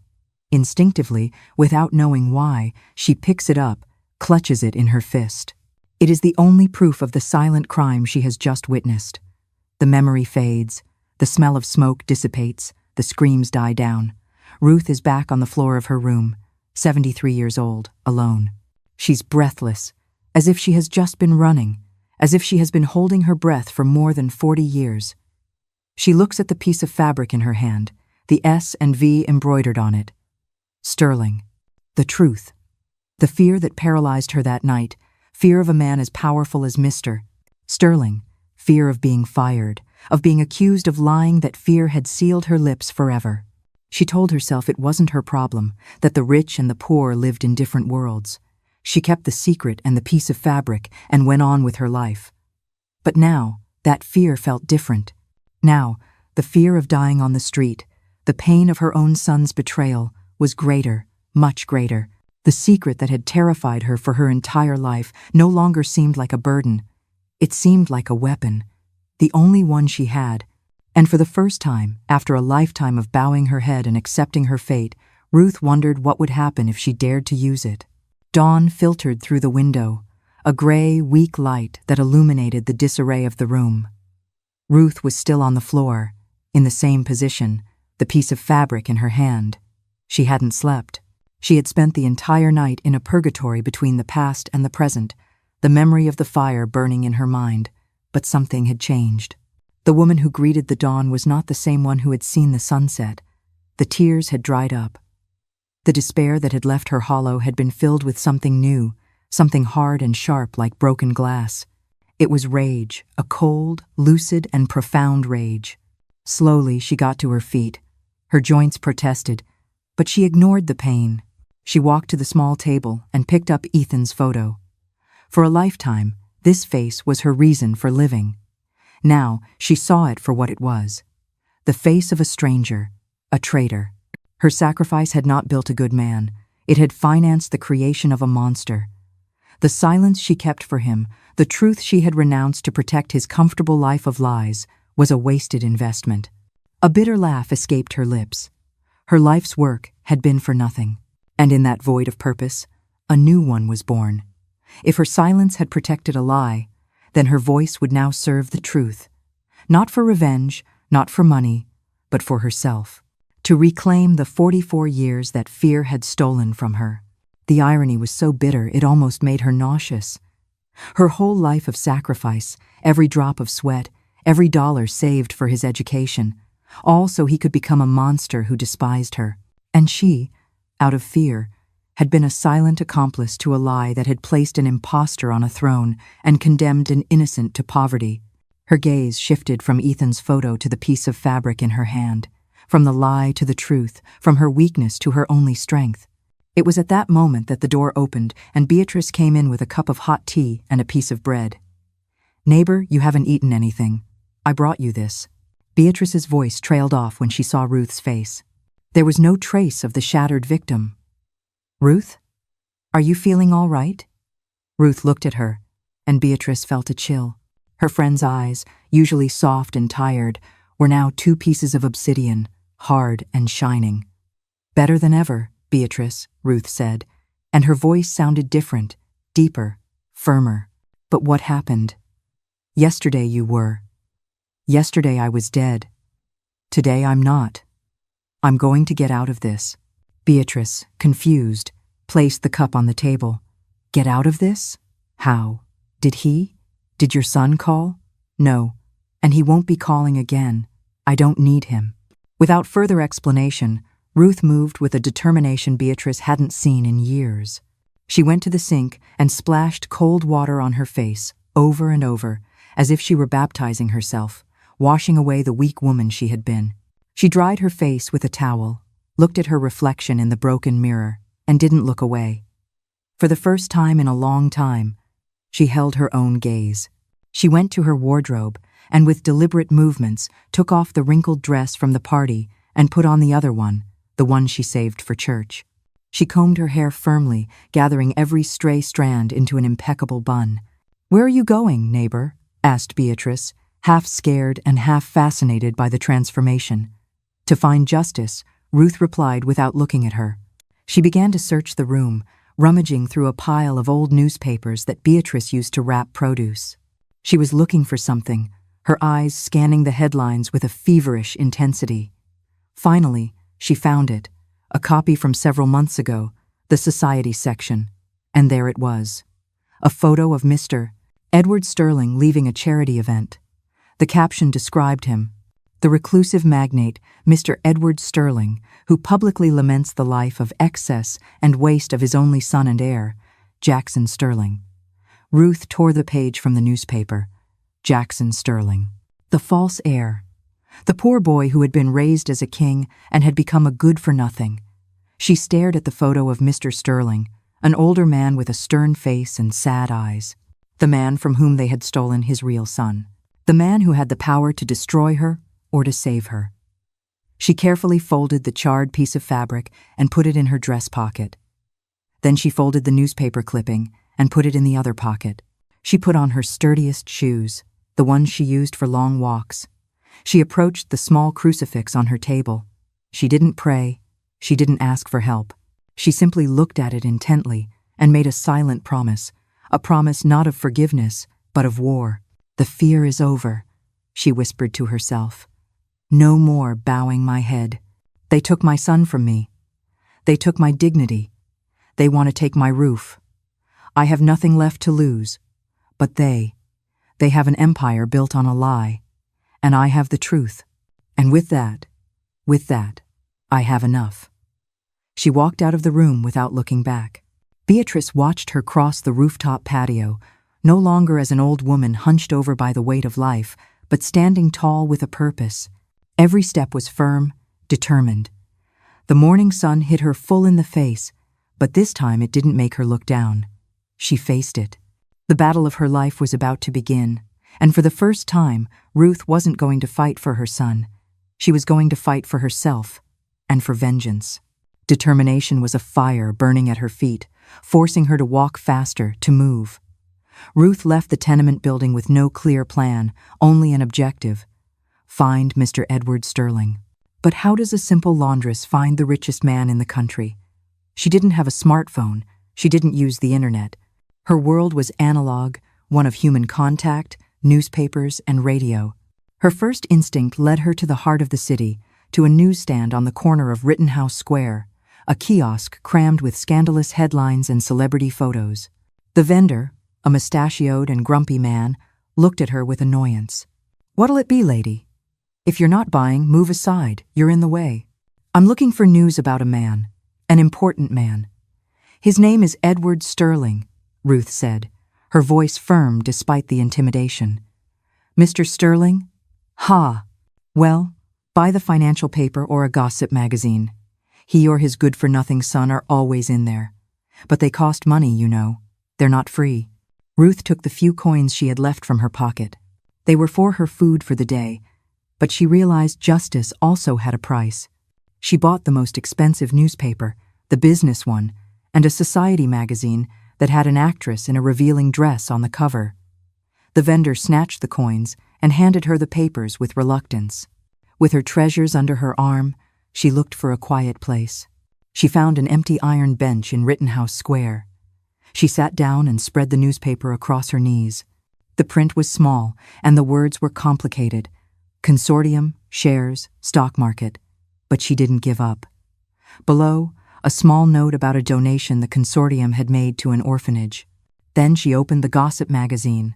Instinctively, without knowing why, she picks it up, clutches it in her fist. It is the only proof of the silent crime she has just witnessed. The memory fades, the smell of smoke dissipates, the screams die down. Ruth is back on the floor of her room, 73 years old, alone. She's breathless, as if she has just been running, as if she has been holding her breath for more than 40 years. She looks at the piece of fabric in her hand, the S and V embroidered on it. Sterling. The truth. The fear that paralyzed her that night, fear of a man as powerful as Mr. Sterling, fear of being fired, of being accused of lying, that fear had sealed her lips forever. She told herself it wasn't her problem, that the rich and the poor lived in different worlds. She kept the secret and the piece of fabric and went on with her life. But now, that fear felt different. Now, the fear of dying on the street, the pain of her own son's betrayal, was greater, much greater. The secret that had terrified her for her entire life no longer seemed like a burden. It seemed like a weapon, the only one she had. And for the first time, after a lifetime of bowing her head and accepting her fate, Ruth wondered what would happen if she dared to use it. Dawn filtered through the window, a gray, weak light that illuminated the disarray of the room. Ruth was still on the floor, in the same position, the piece of fabric in her hand. She hadn't slept. She had spent the entire night in a purgatory between the past and the present, the memory of the fire burning in her mind. But something had changed. The woman who greeted the dawn was not the same one who had seen the sunset. The tears had dried up. The despair that had left her hollow had been filled with something new, something hard and sharp like broken glass. It was rage, a cold, lucid, and profound rage. Slowly she got to her feet. Her joints protested, but she ignored the pain. She walked to the small table and picked up Ethan's photo. For a lifetime, this face was her reason for living. Now, she saw it for what it was. The face of a stranger, a traitor. Her sacrifice had not built a good man. It had financed the creation of a monster. The silence she kept for him, the truth she had renounced to protect his comfortable life of lies, was a wasted investment. A bitter laugh escaped her lips. Her life's work had been for nothing. And in that void of purpose, a new one was born. If her silence had protected a lie, then her voice would now serve the truth. Not for revenge, not for money, but for herself. To reclaim the 44 years that fear had stolen from her. The irony was so bitter it almost made her nauseous. Her whole life of sacrifice, every drop of sweat, every dollar saved for his education, all so he could become a monster who despised her. And she, out of fear, had been a silent accomplice to a lie that had placed an impostor on a throne and condemned an innocent to poverty. Her gaze shifted from Ethan's photo to the piece of fabric in her hand, from the lie to the truth, from her weakness to her only strength. It was at that moment that the door opened and Beatrice came in with a cup of hot tea and a piece of bread. "Neighbor, you haven't eaten anything. I brought you this." Beatrice's voice trailed off when she saw Ruth's face. There was no trace of the shattered victim. "Ruth? Are you feeling all right?" Ruth looked at her, and Beatrice felt a chill. Her friend's eyes, usually soft and tired, were now two pieces of obsidian, hard and shining. "Better than ever, Beatrice," Ruth said, and her voice sounded different, deeper, firmer. "But what happened? Yesterday you were. Yesterday I was dead. Today I'm not. I'm going to get out of this." Beatrice, confused, placed the cup on the table. "Get out of this? How? Did your son call?" "No, and he won't be calling again. I don't need him." Without further explanation, Ruth moved with a determination Beatrice hadn't seen in years. She went to the sink and splashed cold water on her face, over and over, as if she were baptizing herself, washing away the weak woman she had been. She dried her face with a towel, looked at her reflection in the broken mirror, and didn't look away. For the first time in a long time, she held her own gaze. She went to her wardrobe and with deliberate movements took off the wrinkled dress from the party and put on the other one, the one she saved for church. She combed her hair firmly, gathering every stray strand into an impeccable bun. "Where are you going, neighbor?" asked Beatrice, half scared and half fascinated by the transformation. "To find justice," Ruth replied without looking at her. She began to search the room, rummaging through a pile of old newspapers that Beatrice used to wrap produce. She was looking for something, her eyes scanning the headlines with a feverish intensity. Finally, she found it, a copy from several months ago, the society section. And there it was. A photo of Mr. Edward Sterling leaving a charity event. The caption described him: the reclusive magnate, Mr. Edward Sterling, who publicly laments the life of excess and waste of his only son and heir, Jackson Sterling. Ruth tore the page from the newspaper. Jackson Sterling. The false heir. The poor boy who had been raised as a king and had become a good-for-nothing. She stared at the photo of Mr. Sterling, an older man with a stern face and sad eyes. The man from whom they had stolen his real son. The man who had the power to destroy her or to save her. She carefully folded the charred piece of fabric and put it in her dress pocket. Then she folded the newspaper clipping and put it in the other pocket. She put on her sturdiest shoes, the ones she used for long walks. She approached the small crucifix on her table. She didn't pray. She didn't ask for help. She simply looked at it intently and made a silent promise, a promise not of forgiveness, but of war. The fear is over, she whispered to herself. No more bowing my head. They took my son from me. They took my dignity. They want to take my roof. I have nothing left to lose. But they have an empire built on a lie. And I have the truth. And with that, I have enough. She walked out of the room without looking back. Beatrice watched her cross the rooftop patio, no longer as an old woman hunched over by the weight of life, but standing tall with a purpose. Every step was firm, determined. The morning sun hit her full in the face, but this time it didn't make her look down. She faced it. The battle of her life was about to begin, and for the first time, Ruth wasn't going to fight for her son. She was going to fight for herself and for vengeance. Determination was a fire burning at her feet, forcing her to walk faster, to move. Ruth left the tenement building with no clear plan, only an objective: find Mr. Edward Sterling. But how does a simple laundress find the richest man in the country? She didn't have a smartphone. She didn't use the internet. Her world was analog, one of human contact, newspapers, and radio. Her first instinct led her to the heart of the city, to a newsstand on the corner of Rittenhouse Square, a kiosk crammed with scandalous headlines and celebrity photos. The vendor, a mustachioed and grumpy man, looked at her with annoyance. "What'll it be, lady? If you're not buying, move aside. You're in the way. I'm looking for news about a man, an important man. His name is Edward Sterling," Ruth said, her voice firm despite the intimidation. "Mr. Sterling? Ha! Well, buy the financial paper or a gossip magazine. He or his good-for-nothing son are always in there. But they cost money, you know. They're not free." Ruth took the few coins she had left from her pocket. They were for her food for the day, but she realized justice also had a price. She bought the most expensive newspaper, the business one, and a society magazine that had an actress in a revealing dress on the cover. The vendor snatched the coins and handed her the papers with reluctance. With her treasures under her arm, she looked for a quiet place. She found an empty iron bench in Rittenhouse Square. She sat down and spread the newspaper across her knees. The print was small, and the words were complicated: consortium, shares, stock market. But she didn't give up. Below, a small note about a donation the consortium had made to an orphanage. Then she opened the gossip magazine.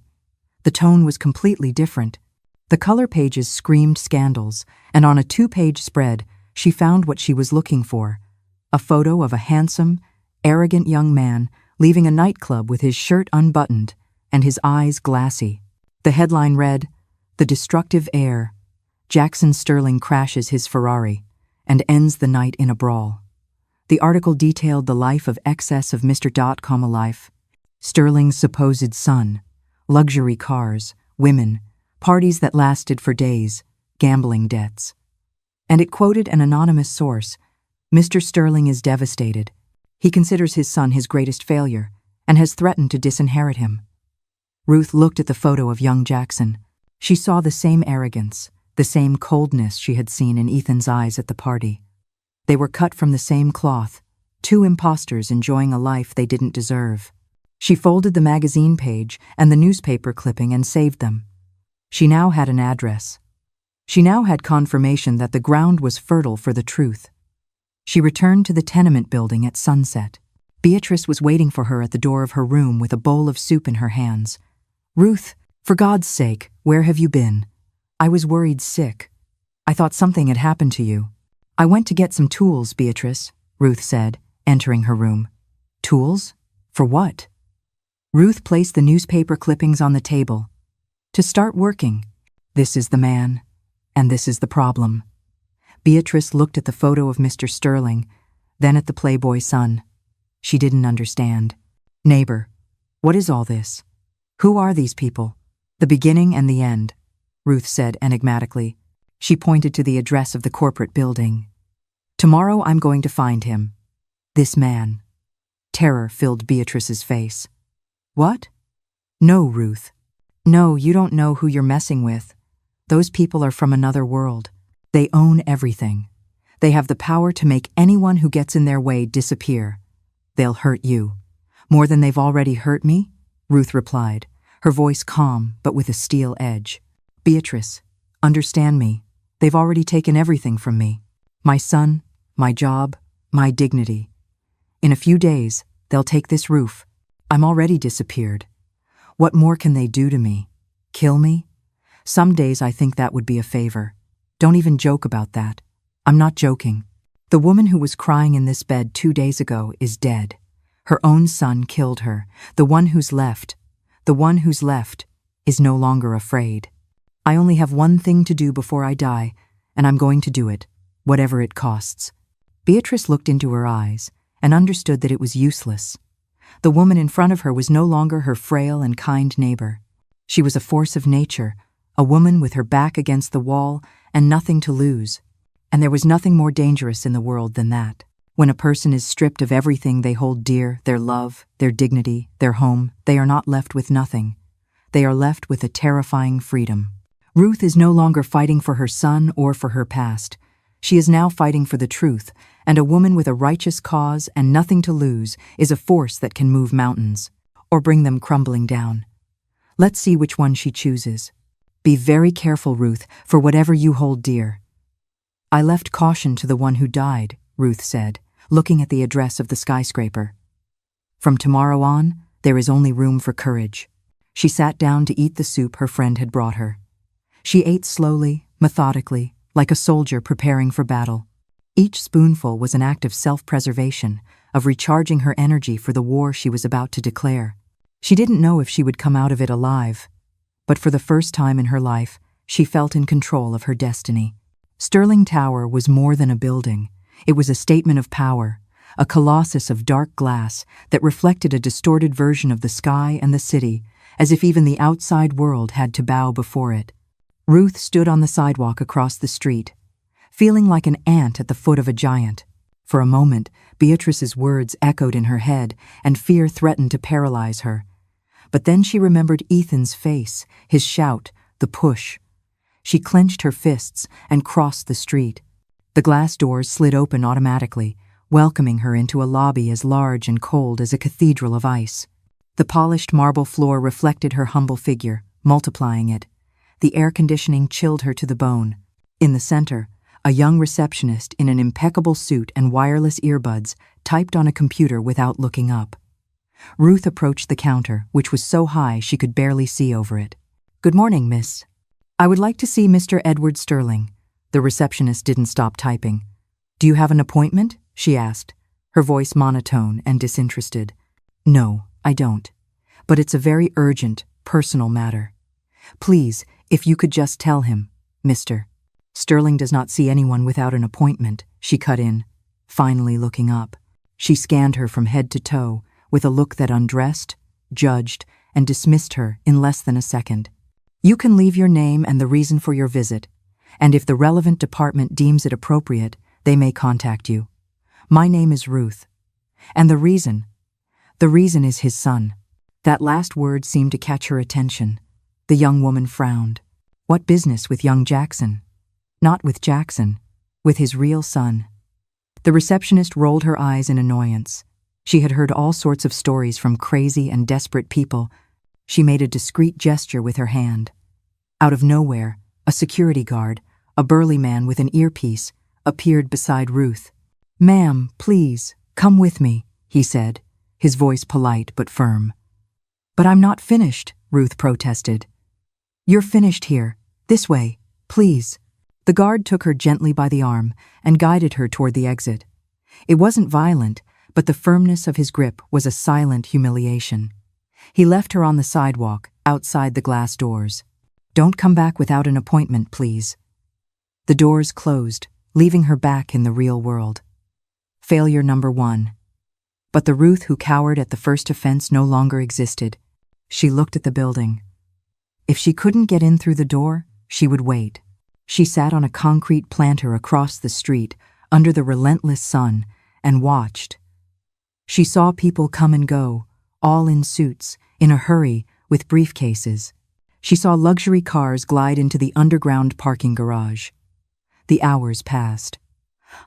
The tone was completely different. The color pages screamed scandals, and on a 2-page spread, she found what she was looking for: a photo of a handsome, arrogant young man leaving a nightclub with his shirt unbuttoned and his eyes glassy. The headline read, "The Destructive Heir. Jackson Sterling crashes his Ferrari and ends the night in a brawl." The article detailed the life of excess of Mr. A life. Sterling's supposed son, luxury cars, women, parties that lasted for days, gambling debts. And it quoted an anonymous source: "Mr. Sterling is devastated. He considers his son his greatest failure and has threatened to disinherit him." Ruth looked at the photo of young Jackson. She saw the same arrogance, the same coldness she had seen in Ethan's eyes at the party. They were cut from the same cloth, two imposters enjoying a life they didn't deserve. She folded the magazine page and the newspaper clipping and saved them. She now had an address. She now had confirmation that the ground was fertile for the truth. She returned to the tenement building at sunset. Beatrice was waiting for her at the door of her room with a bowl of soup in her hands. "Ruth, for God's sake, where have you been? I was worried sick. I thought something had happened to you." "I went to get some tools, Beatrice," Ruth said, entering her room. "Tools? For what?" Ruth placed the newspaper clippings on the table. "To start working. This is the man, and this is the problem." Beatrice looked at the photo of Mr. Sterling, then at the Playboy son. She didn't understand. "Neighbor, what is all this? Who are these people?" "The beginning and the end," Ruth said enigmatically. She pointed to the address of the corporate building. "Tomorrow I'm going to find him. This man." Terror filled Beatrice's face. "What?" "No, Ruth. No, you don't know who you're messing with. Those people are from another world. They own everything. They have the power to make anyone who gets in their way disappear. They'll hurt you. More than they've already hurt me," Ruth replied, her voice calm but with a steel edge. "Beatrice, understand me. They've already taken everything from me. My son, my job, my dignity. In a few days, they'll take this roof. I'm already disappeared. What more can they do to me? Kill me? Some days I think that would be a favor. Don't even joke about that. I'm not joking. The woman who was crying in this bed 2 days ago is dead. Her own son killed her. The one who's left is no longer afraid. I only have one thing to do before I die, and I'm going to do it, whatever it costs." Beatrice looked into her eyes and understood that it was useless. The woman in front of her was no longer her frail and kind neighbor. She was a force of nature, a woman with her back against the wall and nothing to lose. And there was nothing more dangerous in the world than that. When a person is stripped of everything they hold dear, their love, their dignity, their home, they are not left with nothing. They are left with a terrifying freedom. Ruth is no longer fighting for her son or for her past. She is now fighting for the truth, and a woman with a righteous cause and nothing to lose is a force that can move mountains, or bring them crumbling down. Let's see which one she chooses. Be very careful, Ruth, for whatever you hold dear. "I left caution to the one who died," Ruth said, looking at the address of the skyscraper. "From tomorrow on, there is only room for courage." She sat down to eat the soup her friend had brought her. She ate slowly, methodically, like a soldier preparing for battle. Each spoonful was an act of self-preservation, of recharging her energy for the war she was about to declare. She didn't know if she would come out of it alive, but for the first time in her life, she felt in control of her destiny. Sterling Tower was more than a building. It was a statement of power, a colossus of dark glass that reflected a distorted version of the sky and the city, as if even the outside world had to bow before it. Ruth stood on the sidewalk across the street, feeling like an ant at the foot of a giant. For a moment, Beatrice's words echoed in her head, and fear threatened to paralyze her. But then she remembered Ethan's face, his shout, the push. She clenched her fists and crossed the street. The glass doors slid open automatically, welcoming her into a lobby as large and cold as a cathedral of ice. The polished marble floor reflected her humble figure, multiplying it. The air conditioning chilled her to the bone. In the center, a young receptionist in an impeccable suit and wireless earbuds typed on a computer without looking up. Ruth approached the counter, which was so high she could barely see over it. "Good morning, miss. I would like to see Mr. Edward Sterling." The receptionist didn't stop typing. "Do you have an appointment?" she asked, her voice monotone and disinterested. "No, I don't. But it's a very urgent, personal matter. Please, if you could just tell him, Mr. Sterling does not see anyone without an appointment," she cut in, finally looking up. She scanned her from head to toe, with a look that undressed, judged, and dismissed her in less than a second. "You can leave your name and the reason for your visit, and if the relevant department deems it appropriate, they may contact you. My name is Ruth. And the reason is his son." That last word seemed to catch her attention. The young woman frowned. What business with young Jackson? Not with Jackson, with his real son. The receptionist rolled her eyes in annoyance. She had heard all sorts of stories from crazy and desperate people. She made a discreet gesture with her hand. Out of nowhere, a security guard, a burly man with an earpiece, appeared beside Ruth. "Ma'am, please, come with me," he said, his voice polite but firm. "But I'm not finished," Ruth protested. "You're finished here. This way, please." The guard took her gently by the arm and guided her toward the exit. It wasn't violent, but the firmness of his grip was a silent humiliation. He left her on the sidewalk, outside the glass doors. "Don't come back without an appointment, please." The doors closed, leaving her back in the real world. Failure number 1. But the Ruth who cowered at the first offense no longer existed. She looked at the building. If she couldn't get in through the door, she would wait. She sat on a concrete planter across the street, under the relentless sun, and watched. She saw people come and go, all in suits, in a hurry, with briefcases. She saw luxury cars glide into the underground parking garage. The hours passed.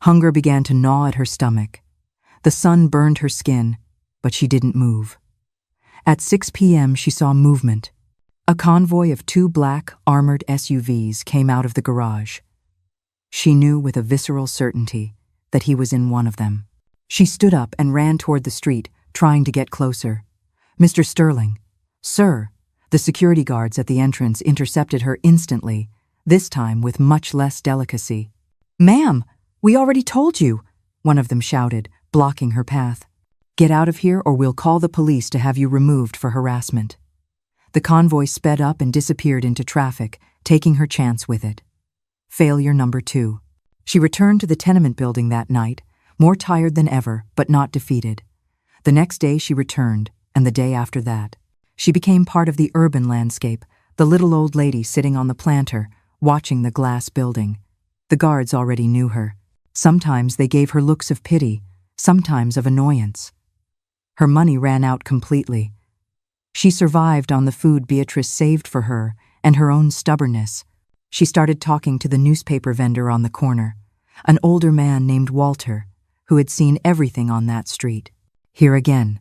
Hunger began to gnaw at her stomach. The sun burned her skin, but she didn't move. At 6 p.m. she saw movement. A convoy of 2 black, armored SUVs came out of the garage. She knew with a visceral certainty that he was in one of them. She stood up and ran toward the street, trying to get closer. "Mr. Sterling." "Sir." The security guards at the entrance intercepted her instantly, this time with much less delicacy. "Ma'am, we already told you," one of them shouted, blocking her path. "Get out of here or we'll call the police to have you removed for harassment." The convoy sped up and disappeared into traffic, taking her chance with it. Failure number 2. She returned to the tenement building that night, more tired than ever, but not defeated. The next day she returned, and the day after that. She became part of the urban landscape, the little old lady sitting on the planter, watching the glass building. The guards already knew her. Sometimes they gave her looks of pity, sometimes of annoyance. Her money ran out completely. She survived on the food Beatrice saved for her and her own stubbornness. She started talking to the newspaper vendor on the corner, an older man named Walter, who had seen everything on that street. "Here again.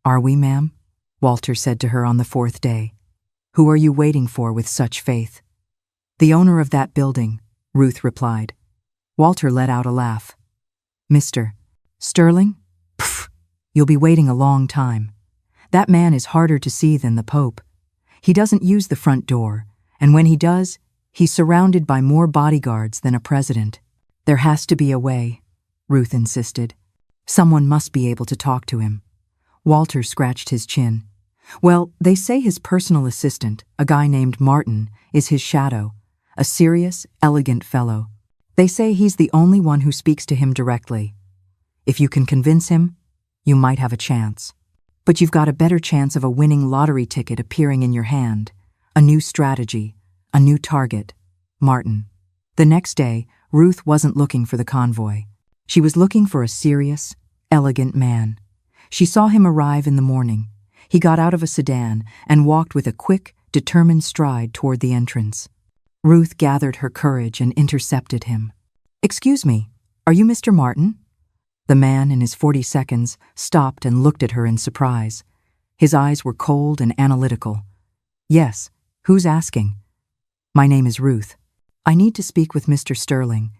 Are we, ma'am?" Walter said to her on the 4th day. "Who are you waiting for with such faith?" "The owner of that building," Ruth replied. Walter let out a laugh. "Mr. Sterling? Pfft, you'll be waiting a long time. That man is harder to see than the Pope. He doesn't use the front door, and when he does, he's surrounded by more bodyguards than a president. There has to be a way," Ruth insisted. "Someone must be able to talk to him." Walter scratched his chin. "Well, they say his personal assistant, a guy named Martin, is his shadow, a serious, elegant fellow. They say he's the only one who speaks to him directly. If you can convince him, you might have a chance. But you've got a better chance of a winning lottery ticket appearing in your hand, a new strategy, a new target, Martin." The next day, Ruth wasn't looking for the convoy. She was looking for a serious, elegant man. She saw him arrive in the morning. He got out of a sedan and walked with a quick, determined stride toward the entrance. Ruth gathered her courage and intercepted him. "Excuse me, are you Mr. Martin?" The man, in his 40 seconds, stopped and looked at her in surprise. His eyes were cold and analytical. "Yes, who's asking?" "My name is Ruth. I need to speak with Mr. Sterling.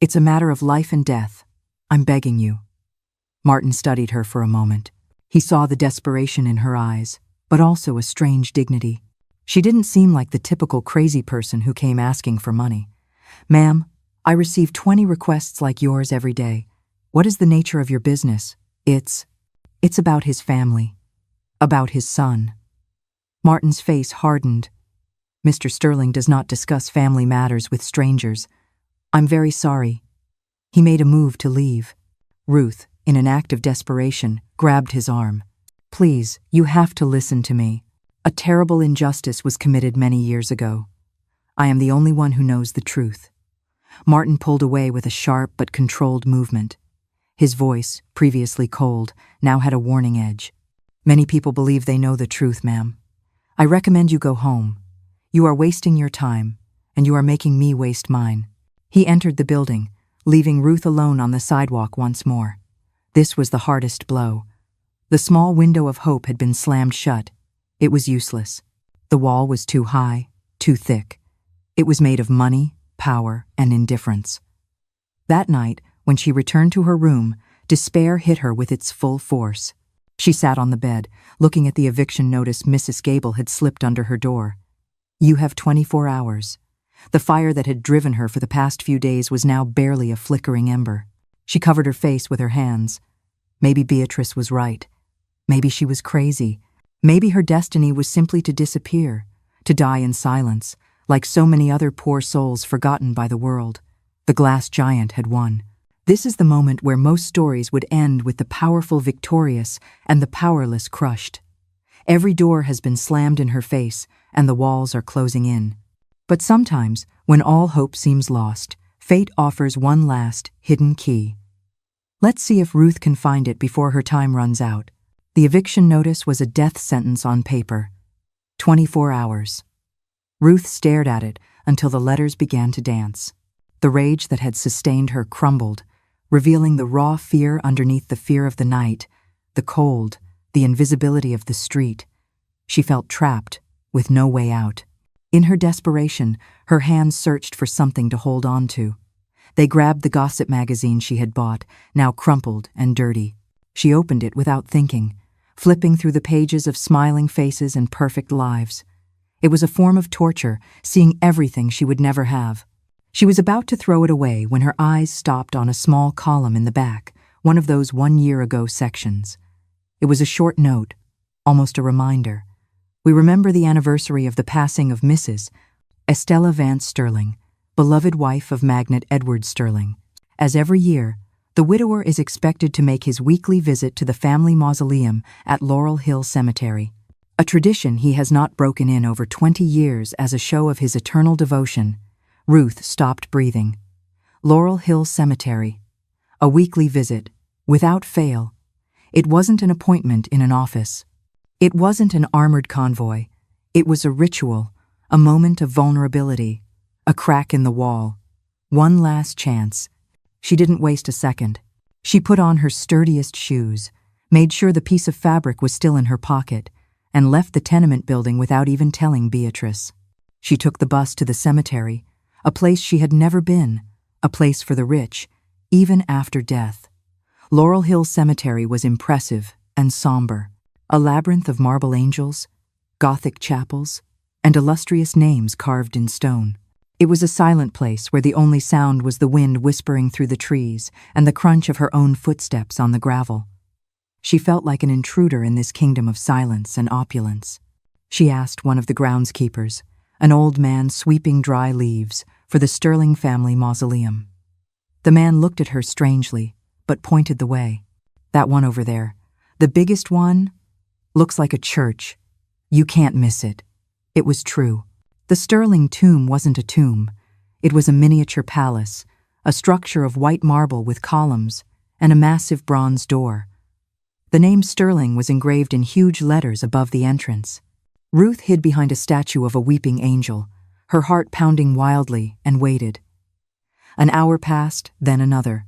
It's a matter of life and death. I'm begging you." Martin studied her for a moment. He saw the desperation in her eyes, but also a strange dignity. She didn't seem like the typical crazy person who came asking for money. "Ma'am, I receive 20 requests like yours every day. What is the nature of your business?" It's about his family. About his son." Martin's face hardened. "Mr. Sterling does not discuss family matters with strangers. I'm very sorry." He made a move to leave. Ruth, in an act of desperation, grabbed his arm. "Please, you have to listen to me. A terrible injustice was committed many years ago. I am the only one who knows the truth." Martin pulled away with a sharp but controlled movement. His voice, previously cold, now had a warning edge. "Many people believe they know the truth, ma'am. I recommend you go home. You are wasting your time, and you are making me waste mine." He entered the building, leaving Ruth alone on the sidewalk once more. This was the hardest blow. The small window of hope had been slammed shut. It was useless. The wall was too high, too thick. It was made of money, power, and indifference. That night, when she returned to her room, despair hit her with its full force. She sat on the bed, looking at the eviction notice Mrs. Gable had slipped under her door. "You have 24 hours." The fire that had driven her for the past few days was now barely a flickering ember. She covered her face with her hands. Maybe Beatrice was right. Maybe she was crazy. Maybe her destiny was simply to disappear, to die in silence, like so many other poor souls forgotten by the world. The glass giant had won. This is the moment where most stories would end with the powerful victorious and the powerless crushed. Every door has been slammed in her face, and the walls are closing in. But sometimes, when all hope seems lost, fate offers one last, hidden key. Let's see if Ruth can find it before her time runs out. The eviction notice was a death sentence on paper. 24 hours. Ruth stared at it until the letters began to dance. The rage that had sustained her crumbled, revealing the raw fear underneath the fear of the night, the cold, the invisibility of the street. She felt trapped, with no way out. In her desperation, her hands searched for something to hold on to. They grabbed the gossip magazine she had bought, now crumpled and dirty. She opened it without thinking, flipping through the pages of smiling faces and perfect lives. It was a form of torture, seeing everything she would never have. She was about to throw it away when her eyes stopped on a small column in the back, one of those 1 year ago sections. It was a short note, almost a reminder. We remember the anniversary of the passing of Mrs. Estella Vance Sterling, beloved wife of magnate Edward Sterling. As every year, the widower is expected to make his weekly visit to the family mausoleum at Laurel Hill Cemetery, a tradition he has not broken in over 20 years as a show of his eternal devotion. Ruth stopped breathing. Laurel Hill Cemetery. A weekly visit, without fail. It wasn't an appointment in an office. It wasn't an armored convoy. It was a ritual, a moment of vulnerability, a crack in the wall. One last chance. She didn't waste a second. She put on her sturdiest shoes, made sure the piece of fabric was still in her pocket, and left the tenement building without even telling Beatrice. She took the bus to the cemetery, a place she had never been, a place for the rich, even after death. Laurel Hill Cemetery was impressive and somber, a labyrinth of marble angels, Gothic chapels, and illustrious names carved in stone. It was a silent place where the only sound was the wind whispering through the trees and the crunch of her own footsteps on the gravel. She felt like an intruder in this kingdom of silence and opulence. She asked one of the groundskeepers, an old man sweeping dry leaves, for the Sterling family mausoleum. The man looked at her strangely, but pointed the way. "That one over there, the biggest one, looks like a church. You can't miss it." It was true. The Sterling tomb wasn't a tomb. It was a miniature palace, a structure of white marble with columns, and a massive bronze door. The name Sterling was engraved in huge letters above the entrance. Ruth hid behind a statue of a weeping angel, her heart pounding wildly, and waited. An hour passed, then another.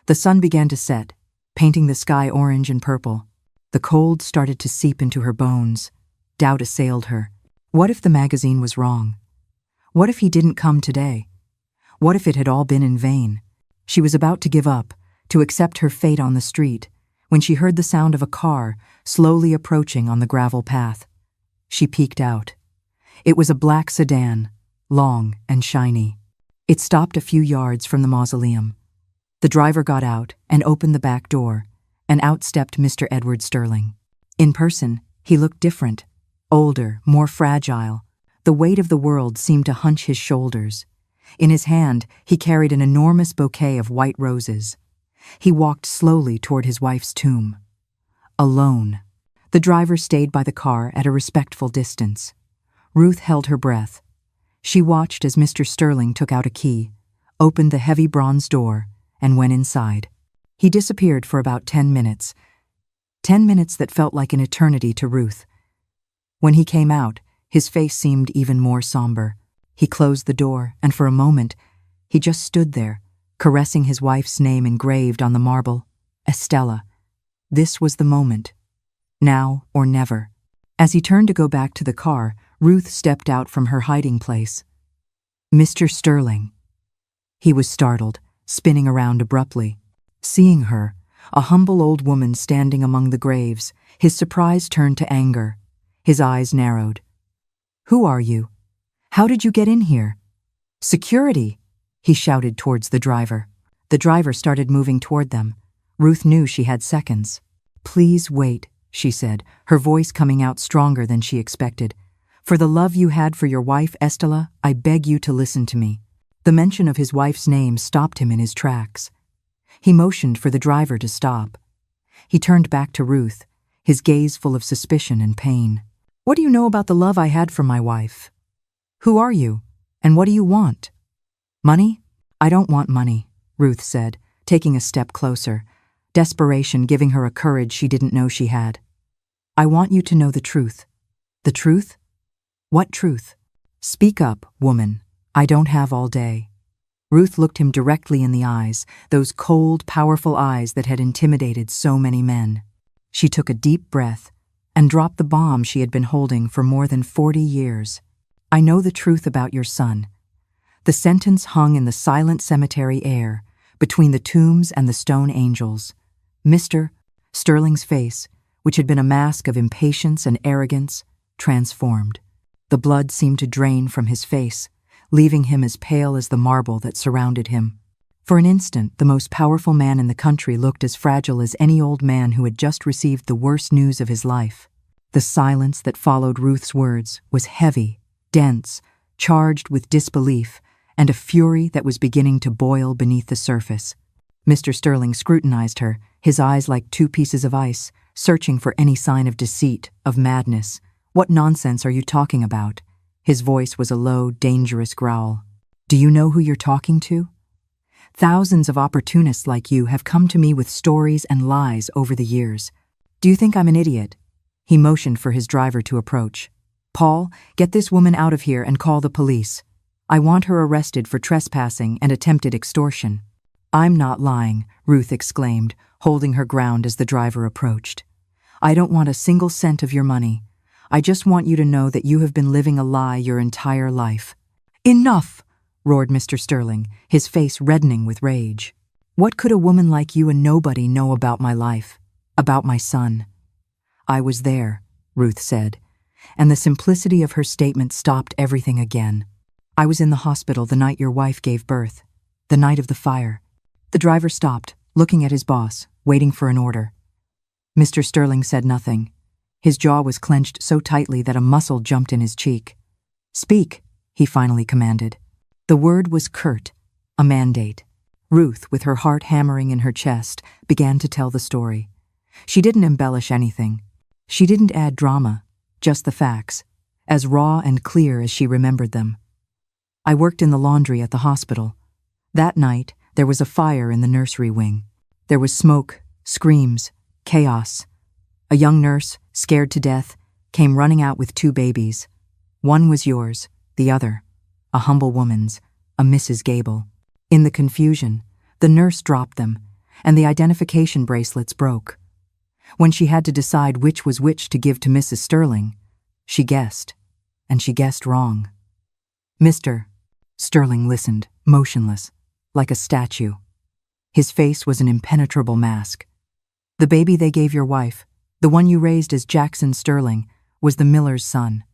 The sun began to set, painting the sky orange and purple. The cold started to seep into her bones. Doubt assailed her. What if the magazine was wrong? What if he didn't come today? What if it had all been in vain? She was about to give up, to accept her fate on the street, when she heard the sound of a car slowly approaching on the gravel path. She peeked out. It was a black sedan, long and shiny. It stopped a few yards from the mausoleum. The driver got out and opened the back door, and out stepped Mr. Edward Sterling. In person, he looked different, older, more fragile. The weight of the world seemed to hunch his shoulders. In his hand, he carried an enormous bouquet of white roses. He walked slowly toward his wife's tomb. Alone. The driver stayed by the car at a respectful distance. Ruth held her breath. She watched as Mr. Sterling took out a key, opened the heavy bronze door, and went inside. He disappeared for about 10 minutes. 10 minutes that felt like an eternity to Ruth. When he came out, his face seemed even more somber. He closed the door, and for a moment, he just stood there, caressing his wife's name engraved on the marble, Estella. This was the moment. Now or never. As he turned to go back to the car, Ruth stepped out from her hiding place. "Mr. Sterling." He was startled, spinning around abruptly. Seeing her, a humble old woman standing among the graves, his surprise turned to anger. His eyes narrowed. "Who are you? How did you get in here?" "Security!" he shouted towards the driver. The driver started moving toward them. Ruth knew she had seconds. "Please wait," she said, her voice coming out stronger than she expected. "For the love you had for your wife, Estella, I beg you to listen to me." The mention of his wife's name stopped him in his tracks. He motioned for the driver to stop. He turned back to Ruth, his gaze full of suspicion and pain. "What do you know about the love I had for my wife? Who are you, and what do you want?" "Money? I don't want money," Ruth said, taking a step closer, desperation giving her a courage she didn't know she had. "I want you to know the truth." "The truth? What truth?" "Speak up, woman. I don't have all day." Ruth looked him directly in the eyes, those cold, powerful eyes that had intimidated so many men. She took a deep breath and dropped the bomb she had been holding for more than 40 years. "I know the truth about your son." The sentence hung in the silent cemetery air, between the tombs and the stone angels. Mr. Sterling's face, which had been a mask of impatience and arrogance, transformed. The blood seemed to drain from his face, leaving him as pale as the marble that surrounded him. For an instant, the most powerful man in the country looked as fragile as any old man who had just received the worst news of his life. The silence that followed Ruth's words was heavy, dense, charged with disbelief, and a fury that was beginning to boil beneath the surface. Mr. Sterling scrutinized her, his eyes like two pieces of ice, searching for any sign of deceit, of madness. "What nonsense are you talking about?" His voice was a low, dangerous growl. "Do you know who you're talking to? Thousands of opportunists like you have come to me with stories and lies over the years. Do you think I'm an idiot?" He motioned for his driver to approach. "Paul, get this woman out of here and call the police. I want her arrested for trespassing and attempted extortion." "I'm not lying," Ruth exclaimed, holding her ground as the driver approached. "I don't want a single cent of your money. I just want you to know that you have been living a lie your entire life." "Enough!" roared Mr. Sterling, his face reddening with rage. "What could a woman like you, a nobody, know about my life, about my son?" "I was there," Ruth said, and the simplicity of her statement stopped everything again. "I was in the hospital the night your wife gave birth, the night of the fire." The driver stopped, looking at his boss, waiting for an order. Mr. Sterling said nothing. His jaw was clenched so tightly that a muscle jumped in his cheek. "Speak," he finally commanded. The word was curt, a mandate. Ruth, with her heart hammering in her chest, began to tell the story. She didn't embellish anything. She didn't add drama, just the facts, as raw and clear as she remembered them. "I worked in the laundry at the hospital. That night, there was a fire in the nursery wing. There was smoke, screams, chaos. A young nurse, scared to death, came running out with 2 babies. One was yours, the other, a humble woman's, a Mrs. Gable. In the confusion, the nurse dropped them, and the identification bracelets broke. When she had to decide which was which to give to Mrs. Sterling, she guessed, and she guessed wrong." Mr. Sterling listened, motionless, like a statue. His face was an impenetrable mask. "The baby they gave your wife, the one you raised as Jackson Sterling, was the miller's son.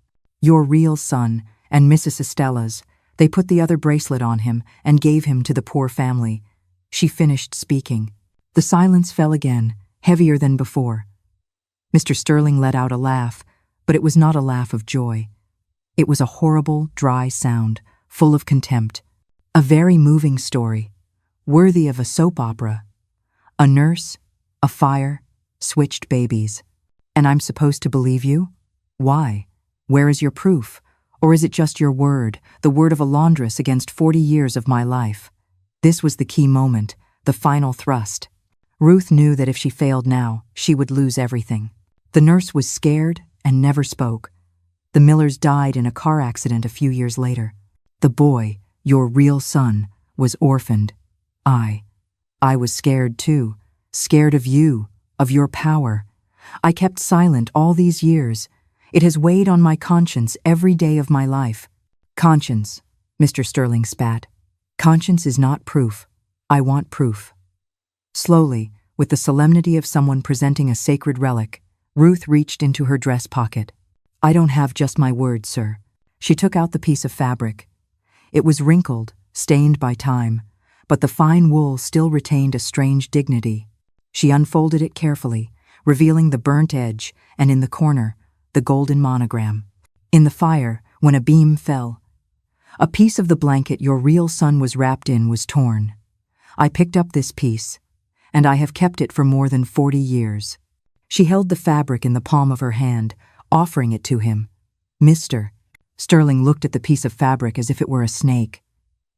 Your real son and Mrs. Estella's. They put the other bracelet on him and gave him to the poor family." She finished speaking. The silence fell again, heavier than before. Mr. Sterling let out a laugh, but it was not a laugh of joy. It was a horrible, dry sound, full of contempt. A very moving story, worthy of a soap opera. A nurse, a fire, switched babies. And I'm supposed to believe you? Why? Where is your proof? Or is it just your word, the word of a laundress against 40 years of my life? This was the key moment, the final thrust. Ruth knew that if she failed now, she would lose everything. The nurse was scared and never spoke. The Millers died in a car accident a few years later. The boy, your real son, was orphaned. I was scared too, scared of you, of your power. I kept silent all these years. It has weighed on my conscience every day of my life. Conscience, Mr. Sterling spat. Conscience is not proof. I want proof. Slowly, with the solemnity of someone presenting a sacred relic, Ruth reached into her dress pocket. I don't have just my word, sir. She took out the piece of fabric. It was wrinkled, stained by time, but the fine wool still retained a strange dignity. She unfolded it carefully, revealing the burnt edge, and in the corner, the golden monogram. In the fire, when a beam fell, a piece of the blanket your real son was wrapped in was torn. I picked up this piece, and I have kept it for more than 40 years. She held the fabric in the palm of her hand, offering it to him. Mr. Sterling looked at the piece of fabric as if it were a snake.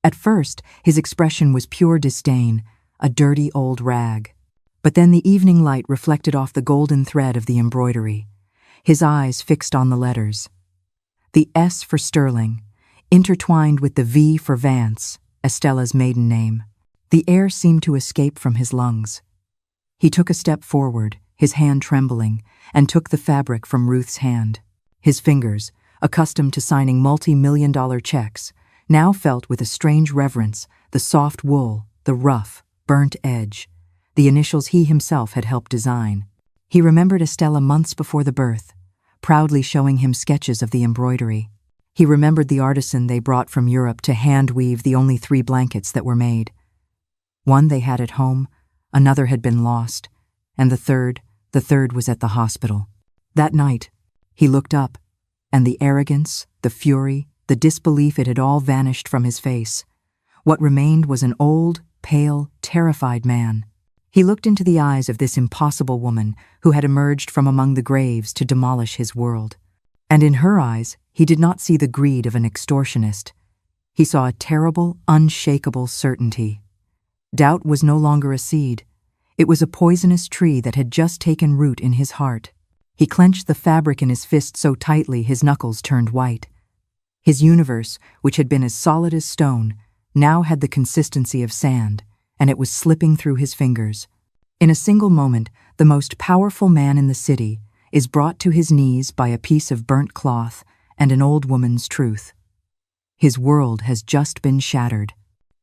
At first, his expression was pure disdain, a dirty old rag. But then the evening light reflected off the golden thread of the embroidery. His eyes fixed on the letters. The S for Sterling, intertwined with the V for Vance, Estella's maiden name. The air seemed to escape from his lungs. He took a step forward, his hand trembling, and took the fabric from Ruth's hand. His fingers, accustomed to signing multi-million-dollar checks, now felt with a strange reverence the soft wool, the rough, burnt edge, the initials he himself had helped design. He remembered Estella months before the birth, proudly showing him sketches of the embroidery. He remembered the artisan they brought from Europe to hand-weave the only 3 blankets that were made. One they had at home, another had been lost, and the third was at the hospital. That night, he looked up, and the arrogance, the fury, the disbelief, it had all vanished from his face. What remained was an old, pale, terrified man. He looked into the eyes of this impossible woman who had emerged from among the graves to demolish his world. And in her eyes, he did not see the greed of an extortionist. He saw a terrible, unshakable certainty. Doubt was no longer a seed. It was a poisonous tree that had just taken root in his heart. He clenched the fabric in his fist so tightly his knuckles turned white. His universe, which had been as solid as stone, now had the consistency of sand, and it was slipping through his fingers. In a single moment, the most powerful man in the city is brought to his knees by a piece of burnt cloth and an old woman's truth. His world has just been shattered.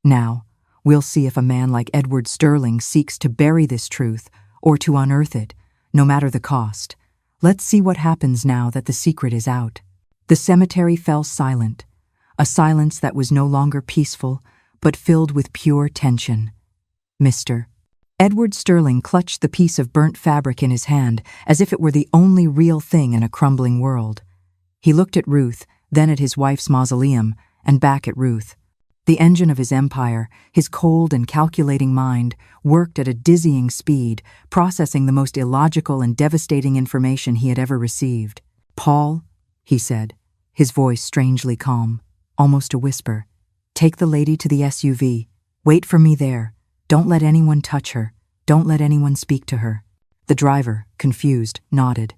Now, we'll see if a man like Edward Sterling seeks to bury this truth or to unearth it, no matter the cost. Let's see what happens now that the secret is out. The cemetery fell silent, a silence that was no longer peaceful, but filled with pure tension. Mr. Edward Sterling clutched the piece of burnt fabric in his hand as if it were the only real thing in a crumbling world. He looked at Ruth, then at his wife's mausoleum, and back at Ruth. The engine of his empire, his cold and calculating mind, worked at a dizzying speed, processing the most illogical and devastating information he had ever received. "Paul," he said, his voice strangely calm, almost a whisper, "take the lady to the SUV. Wait for me there. Don't let anyone touch her. Don't let anyone speak to her." The driver, confused, nodded.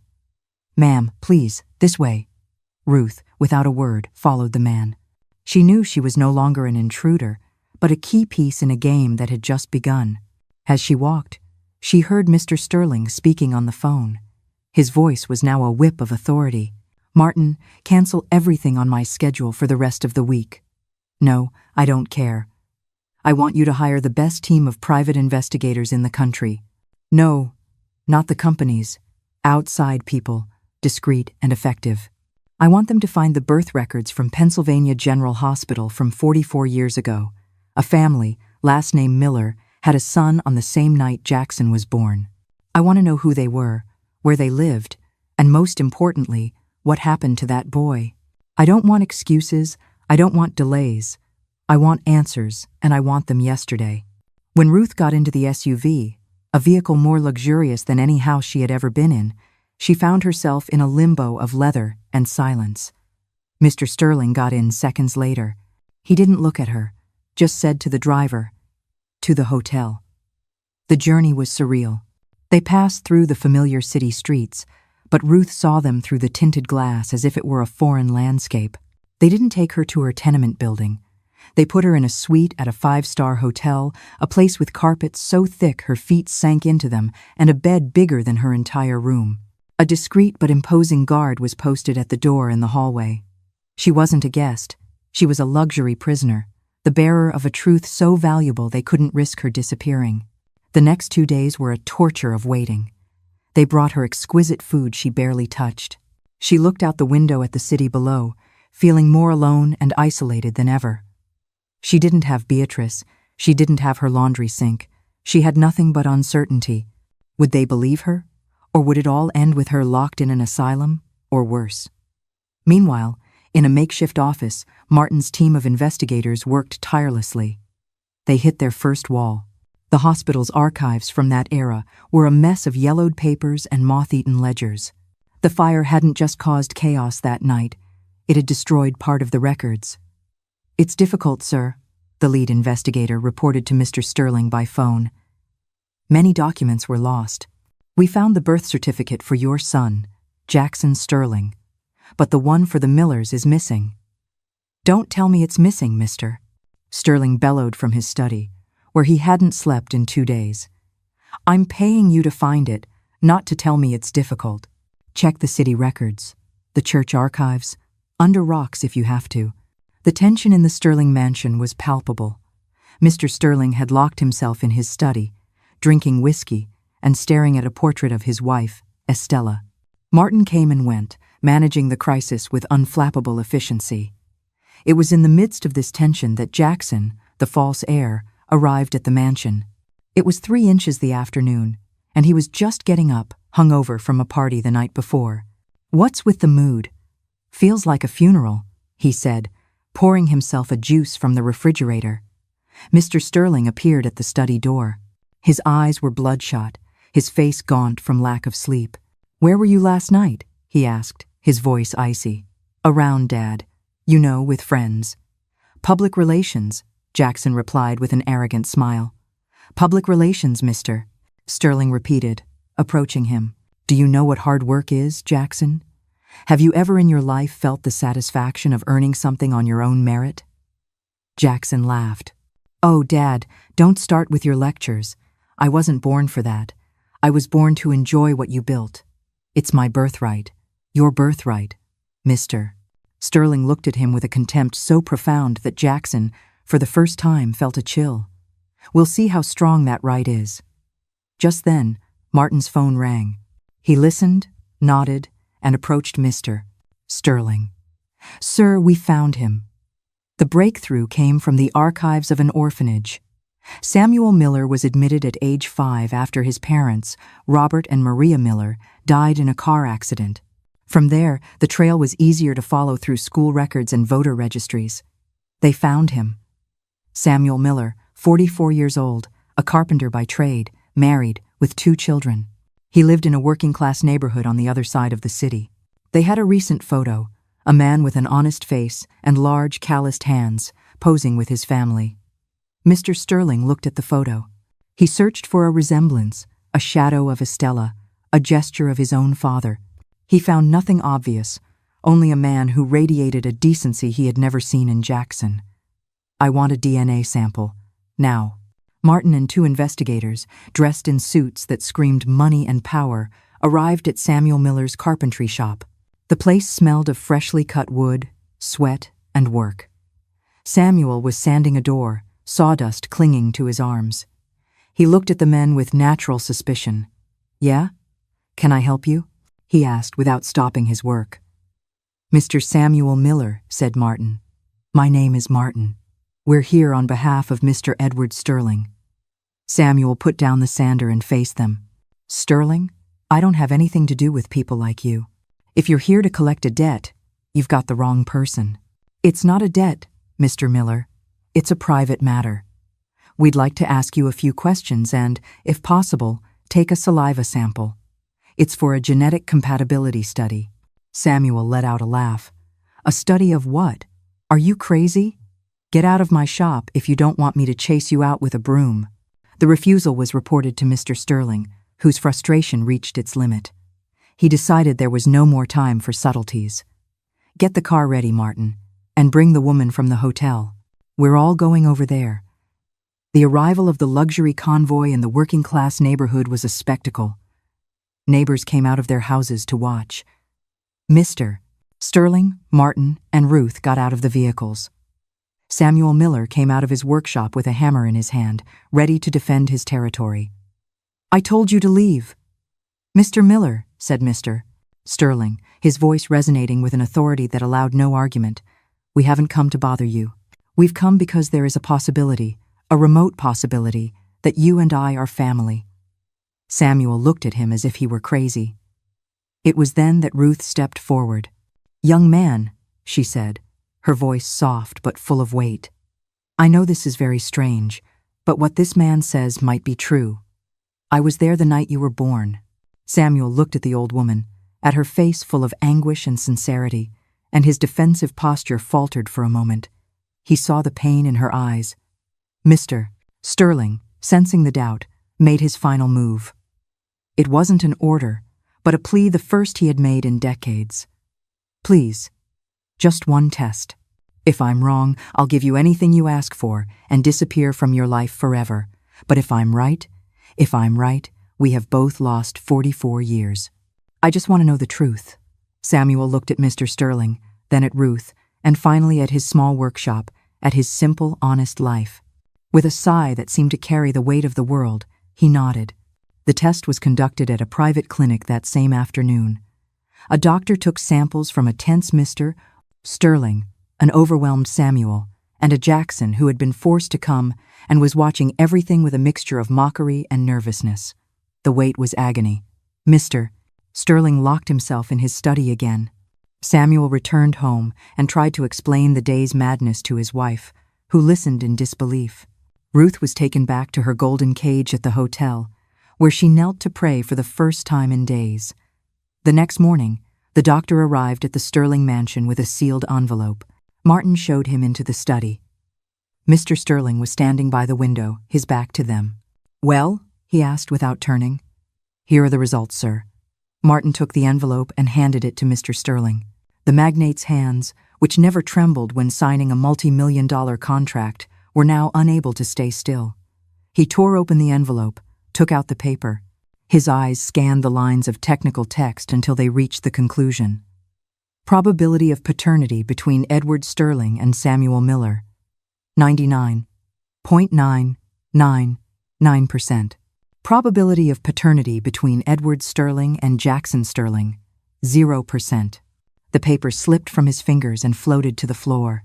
"Ma'am, please, this way." Ruth, without a word, followed the man. She knew she was no longer an intruder, but a key piece in a game that had just begun. As she walked, she heard Mr. Sterling speaking on the phone. His voice was now a whip of authority. "Martin, cancel everything on my schedule for the rest of the week." "No, I don't care. I want you to hire the best team of private investigators in the country." "No, not the companies. Outside people, discreet and effective. I want them to find the birth records from Pennsylvania General Hospital from 44 years ago. A family, last name Miller, had a son on the same night Jackson was born. I want to know who they were, where they lived, and most importantly, what happened to that boy. I don't want excuses, I don't want delays. I want answers, and I want them yesterday." When Ruth got into the SUV, a vehicle more luxurious than any house she had ever been in, she found herself in a limbo of leather and silence. Mr. Sterling got in seconds later. He didn't look at her, just said to the driver, "To the hotel." The journey was surreal. They passed through the familiar city streets, but Ruth saw them through the tinted glass as if it were a foreign landscape. They didn't take her to her tenement building. They put her in a suite at a 5-star hotel, a place with carpets so thick her feet sank into them, and a bed bigger than her entire room. A discreet but imposing guard was posted at the door in the hallway. She wasn't a guest. She was a luxury prisoner, the bearer of a truth so valuable they couldn't risk her disappearing. The next 2 days were a torture of waiting. They brought her exquisite food she barely touched. She looked out the window at the city below, feeling more alone and isolated than ever. She didn't have Beatrice. She didn't have her laundry sink. She had nothing but uncertainty. Would they believe her? Or would it all end with her locked in an asylum? Or worse? Meanwhile, in a makeshift office, Martin's team of investigators worked tirelessly. They hit their first wall. The hospital's archives from that era were a mess of yellowed papers and moth-eaten ledgers. The fire hadn't just caused chaos that night. It had destroyed part of the records. "It's difficult, sir," the lead investigator reported to Mr. Sterling by phone. "Many documents were lost. We found the birth certificate for your son, Jackson Sterling, but the one for the Millers is missing." "Don't tell me it's missing, mister," Sterling bellowed from his study, where he hadn't slept in 2 days. "I'm paying you to find it, not to tell me it's difficult. Check the city records, the church archives, under rocks if you have to." The tension in the Sterling mansion was palpable. Mr. Sterling had locked himself in his study, drinking whiskey and staring at a portrait of his wife, Estella. Martin came and went, managing the crisis with unflappable efficiency. It was in the midst of this tension that Jackson, the false heir, arrived at the mansion. It was 3 inches the afternoon, and he was just getting up, hungover from a party the night before. "What's with the mood? Feels like a funeral," he said, pouring himself a juice from the refrigerator. Mr. Sterling appeared at the study door. His eyes were bloodshot, his face gaunt from lack of sleep. "Where were you last night?" he asked, his voice icy. "Around, Dad. You know, with friends." "Public relations," Jackson replied with an arrogant smile. "Public relations, mister," Sterling repeated, approaching him. "Do you know what hard work is, Jackson? Have you ever in your life felt the satisfaction of earning something on your own merit?" Jackson laughed. "Oh, Dad, don't start with your lectures. I wasn't born for that. I was born to enjoy what you built. It's my birthright. Your birthright, mister." Sterling looked at him with a contempt so profound that Jackson, for the first time, felt a chill. "We'll see how strong that right is." Just then, Martin's phone rang. He listened, nodded, and approached Mr. Sterling. "Sir, we found him." The breakthrough came from the archives of an orphanage. Samuel Miller was admitted at age 5 after his parents, Robert and Maria Miller, died in a car accident. From there, the trail was easier to follow through school records and voter registries. They found him. Samuel Miller, 44 years old, a carpenter by trade, married, with 2 children. He lived in a working-class neighborhood on the other side of the city. They had a recent photo, a man with an honest face and large, calloused hands, posing with his family. Mr. Sterling looked at the photo. He searched for a resemblance, a shadow of Estella, a gesture of his own father. He found nothing obvious, only a man who radiated a decency he had never seen in Jackson. "I want a DNA sample. Now." Martin and 2 investigators, dressed in suits that screamed money and power, arrived at Samuel Miller's carpentry shop. The place smelled of freshly cut wood, sweat, and work. Samuel was sanding a door, sawdust clinging to his arms. He looked at the men with natural suspicion. "Yeah? Can I help you?" he asked without stopping his work. "Mr. Samuel Miller," said Martin. "My name is Martin. We're here on behalf of Mr. Edward Sterling." Samuel put down the sander and faced them. "Sterling, I don't have anything to do with people like you. If you're here to collect a debt, you've got the wrong person. It's not a debt, Mr. Miller. It's a private matter. We'd like to ask you a few questions and, if possible, take a saliva sample. It's for a genetic compatibility study." Samuel let out a laugh. "A study of what? Are you crazy? Get out of my shop if you don't want me to chase you out with a broom." The refusal was reported to Mr. Sterling, whose frustration reached its limit. He decided there was no more time for subtleties. "Get the car ready, Martin, and bring the woman from the hotel." We're all going over there." The arrival of the luxury convoy in the working-class neighborhood was a spectacle. Neighbors came out of their houses to watch. Mr. Sterling, Martin, and Ruth got out of the vehicles. Samuel Miller came out of his workshop with a hammer in his hand, ready to defend his territory. "I told you to leave." "Mr. Miller," said Mr. Sterling, his voice resonating with an authority that allowed no argument, "we haven't come to bother you. We've come because there is a possibility, a remote possibility, that you and I are family." Samuel looked at him as if he were crazy. It was then that Ruth stepped forward. "Young man," she said, her voice soft but full of weight, "I know this is very strange, but what this man says might be true. I was there the night you were born." Samuel looked at the old woman, at her face full of anguish and sincerity, and his defensive posture faltered for a moment. He saw the pain in her eyes. Mr. Sterling, sensing the doubt, made his final move. It wasn't an order, but a plea the first he had made in decades. "Please, just one test. If I'm wrong, I'll give you anything you ask for and disappear from your life forever. But if I'm right, we have both lost 44 years. I just want to know the truth." Samuel looked at Mr. Sterling, then at Ruth, and finally at his small workshop, at his simple, honest life. With a sigh that seemed to carry the weight of the world, he nodded. The test was conducted at a private clinic that same afternoon. A doctor took samples from a tense Mr. Sterling, an overwhelmed Samuel, and a Jackson who had been forced to come and was watching everything with a mixture of mockery and nervousness. The wait was agony. Mr. Sterling locked himself in his study again. Samuel returned home and tried to explain the day's madness to his wife, who listened in disbelief. Ruth was taken back to her golden cage at the hotel, where she knelt to pray for the first time in days. The next morning, the doctor arrived at the Sterling mansion with a sealed envelope. Martin showed him into the study. Mr. Sterling was standing by the window, his back to them. "Well?" he asked without turning. "Here are the results, sir." Martin took the envelope and handed it to Mr. Sterling. The magnate's hands, which never trembled when signing a multi-million-dollar contract, were now unable to stay still. He tore open the envelope, took out the paper. His eyes scanned the lines of technical text until they reached the conclusion. Probability of paternity between Edward Sterling and Samuel Miller, 99.999%. Probability of paternity between Edward Sterling and Jackson Sterling, 0%. The paper slipped from his fingers and floated to the floor.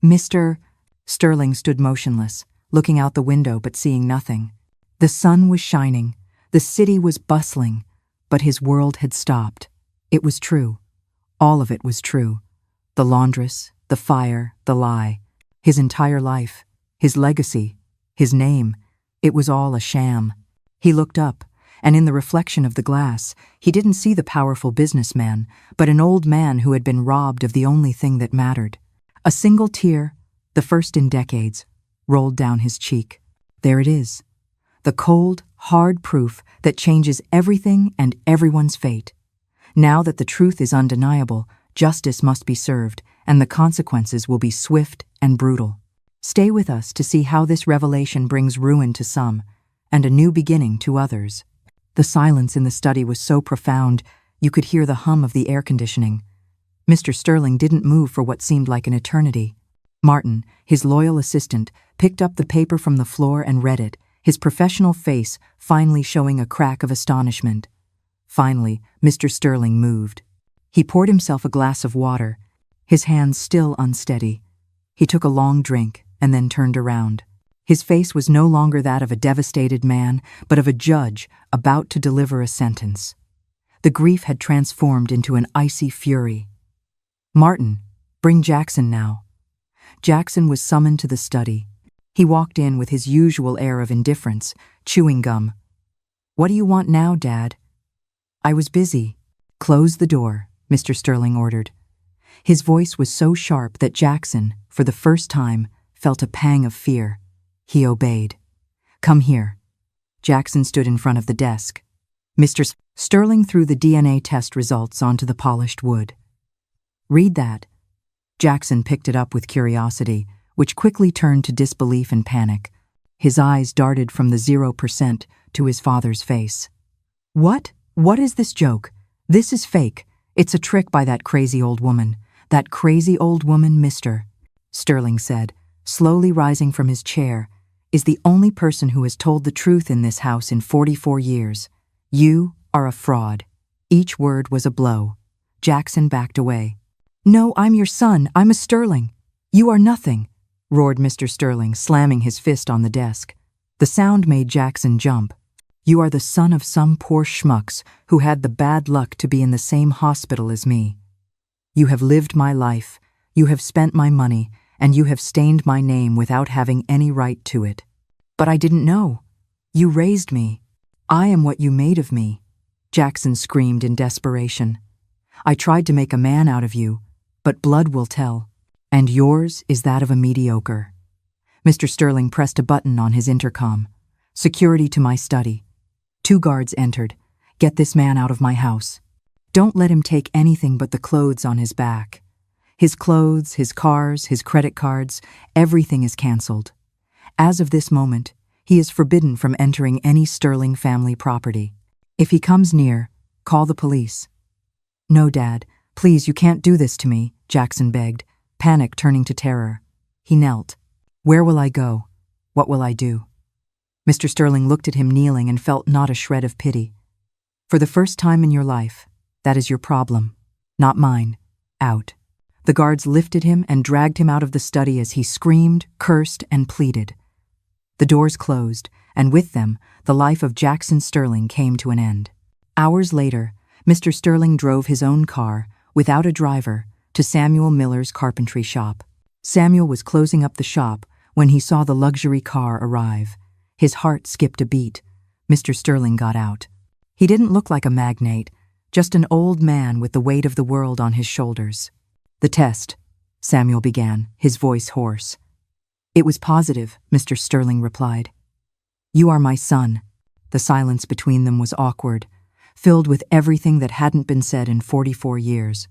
Mr. Sterling stood motionless, looking out the window but seeing nothing. The sun was shining, the city was bustling, but his world had stopped. It was true. All of it was true. The laundress, the fire, the lie. His entire life, his legacy, his name, it was all a sham. He looked up, and in the reflection of the glass, he didn't see the powerful businessman, but an old man who had been robbed of the only thing that mattered. A single tear, the first in decades, rolled down his cheek. There it is. The cold, hard proof that changes everything and everyone's fate. Now that the truth is undeniable, justice must be served, and the consequences will be swift and brutal. Stay with us to see how this revelation brings ruin to some, and a new beginning to others. The silence in the study was so profound, you could hear the hum of the air conditioning. Mr. Sterling didn't move for what seemed like an eternity. Martin, his loyal assistant, picked up the paper from the floor and read it, his professional face finally showing a crack of astonishment. Finally, Mr. Sterling moved. He poured himself a glass of water, his hands still unsteady. He took a long drink and then turned around. His face was no longer that of a devastated man, but of a judge about to deliver a sentence. The grief had transformed into an icy fury. "Martin, bring Jackson now." Jackson was summoned to the study. He walked in with his usual air of indifference, chewing gum. "What do you want now, Dad?" "I was busy." "Close the door," Mr. Sterling ordered. His voice was so sharp that Jackson, for the first time, felt a pang of fear. He obeyed. "Come here." Jackson stood in front of the desk. Mr. Sterling threw the DNA test results onto the polished wood. "Read that." Jackson picked it up with curiosity, which quickly turned to disbelief and panic. His eyes darted from the 0% to his father's face. What? What is this joke? This is fake. It's a trick by that crazy old woman. That crazy old woman, Mr. Sterling said, slowly rising from his chair, is the only person who has told the truth in this house in 44 years. You are a fraud. Each word was a blow. Jackson backed away. No, I'm your son. I'm a Sterling. You are nothing, roared Mr. Sterling, slamming his fist on the desk. The sound made Jackson jump. You are the son of some poor schmucks who had the bad luck to be in the same hospital as me. You have lived my life, you have spent my money, and you have stained my name without having any right to it. But I didn't know. You raised me. I am what you made of me, Jackson screamed in desperation. I tried to make a man out of you, but blood will tell, and yours is that of a mediocre. Mr. Sterling pressed a button on his intercom. Security to my study. 2 guards entered. Get this man out of my house. Don't let him take anything but the clothes on his back. His clothes, his cars, his credit cards, everything is canceled. As of this moment, he is forbidden from entering any Sterling family property. If he comes near, call the police. No, Dad, please, you can't do this to me, Jackson begged, panic turning to terror. He knelt. Where will I go? What will I do? Mr. Sterling looked at him kneeling and felt not a shred of pity. For the first time in your life, that is your problem, not mine. Out. The guards lifted him and dragged him out of the study as he screamed, cursed, and pleaded. The doors closed, and with them, the life of Jackson Sterling came to an end. Hours later, Mr. Sterling drove his own car, without a driver, to Samuel Miller's carpentry shop. Samuel was closing up the shop when he saw the luxury car arrive. His heart skipped a beat. Mr. Sterling got out. He didn't look like a magnate, just an old man with the weight of the world on his shoulders. The test, Samuel began, his voice hoarse. It was positive, Mr. Sterling replied. You are my son. The silence between them was awkward, filled with everything that hadn't been said in 44 years.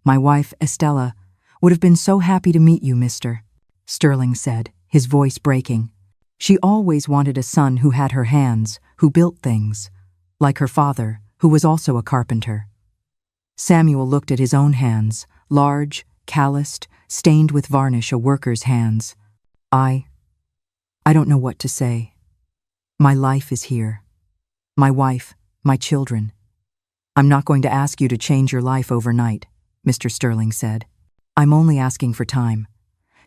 My wife, Estella, would have been so happy to meet you, Mr. Sterling said, his voice breaking. She always wanted a son who had her hands, who built things, like her father, who was also a carpenter. Samuel looked at his own hands, large, calloused, stained with varnish, a worker's hands. I don't know what to say. My life is here. My wife, my children. I'm not going to ask you to change your life overnight, Mr. Sterling said. I'm only asking for time.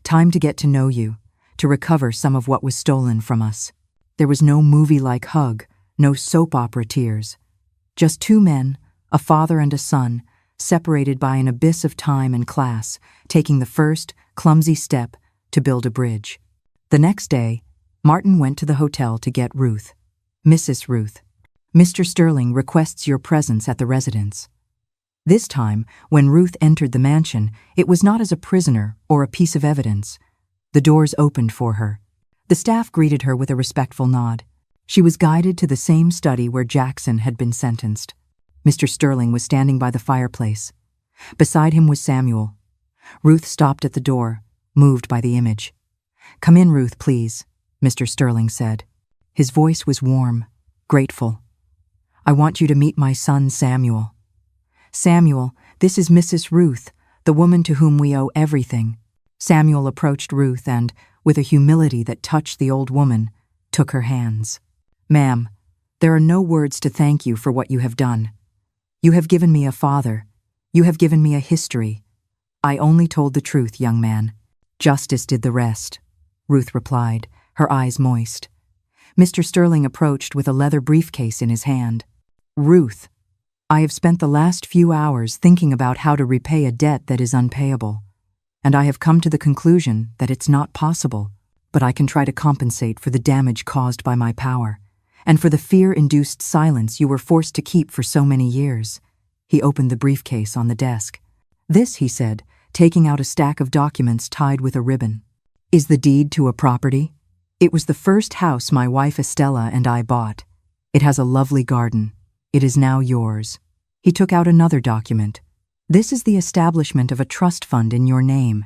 Time to get to know you, to recover some of what was stolen from us. There was no movie-like hug, no soap opera tears. Just 2 men, a father and a son, separated by an abyss of time and class, taking the first, clumsy step to build a bridge. The next day, Martin went to the hotel to get Ruth. Mrs. Ruth. Mr. Sterling requests your presence at the residence. This time, when Ruth entered the mansion, it was not as a prisoner or a piece of evidence. The doors opened for her. The staff greeted her with a respectful nod. She was guided to the same study where Jackson had been sentenced. Mr. Sterling was standing by the fireplace. Beside him was Samuel. Ruth stopped at the door, moved by the image. Come in, Ruth, please, Mr. Sterling said. His voice was warm, grateful. I want you to meet my son, Samuel. Samuel, this is Mrs. Ruth, the woman to whom we owe everything. Samuel approached Ruth and, with a humility that touched the old woman, took her hands. Ma'am, there are no words to thank you for what you have done. You have given me a father. You have given me a history. I only told the truth, young man. Justice did the rest, Ruth replied, her eyes moist. Mr. Sterling approached with a leather briefcase in his hand. Ruth, I have spent the last few hours thinking about how to repay a debt that is unpayable, and I have come to the conclusion that it's not possible, but I can try to compensate for the damage caused by my power, and for the fear-induced silence you were forced to keep for so many years. He opened the briefcase on the desk. This, he said, taking out a stack of documents tied with a ribbon, is the deed to a property. It was the first house my wife Estella and I bought. It has a lovely garden. It is now yours. He took out another document. This is the establishment of a trust fund in your name.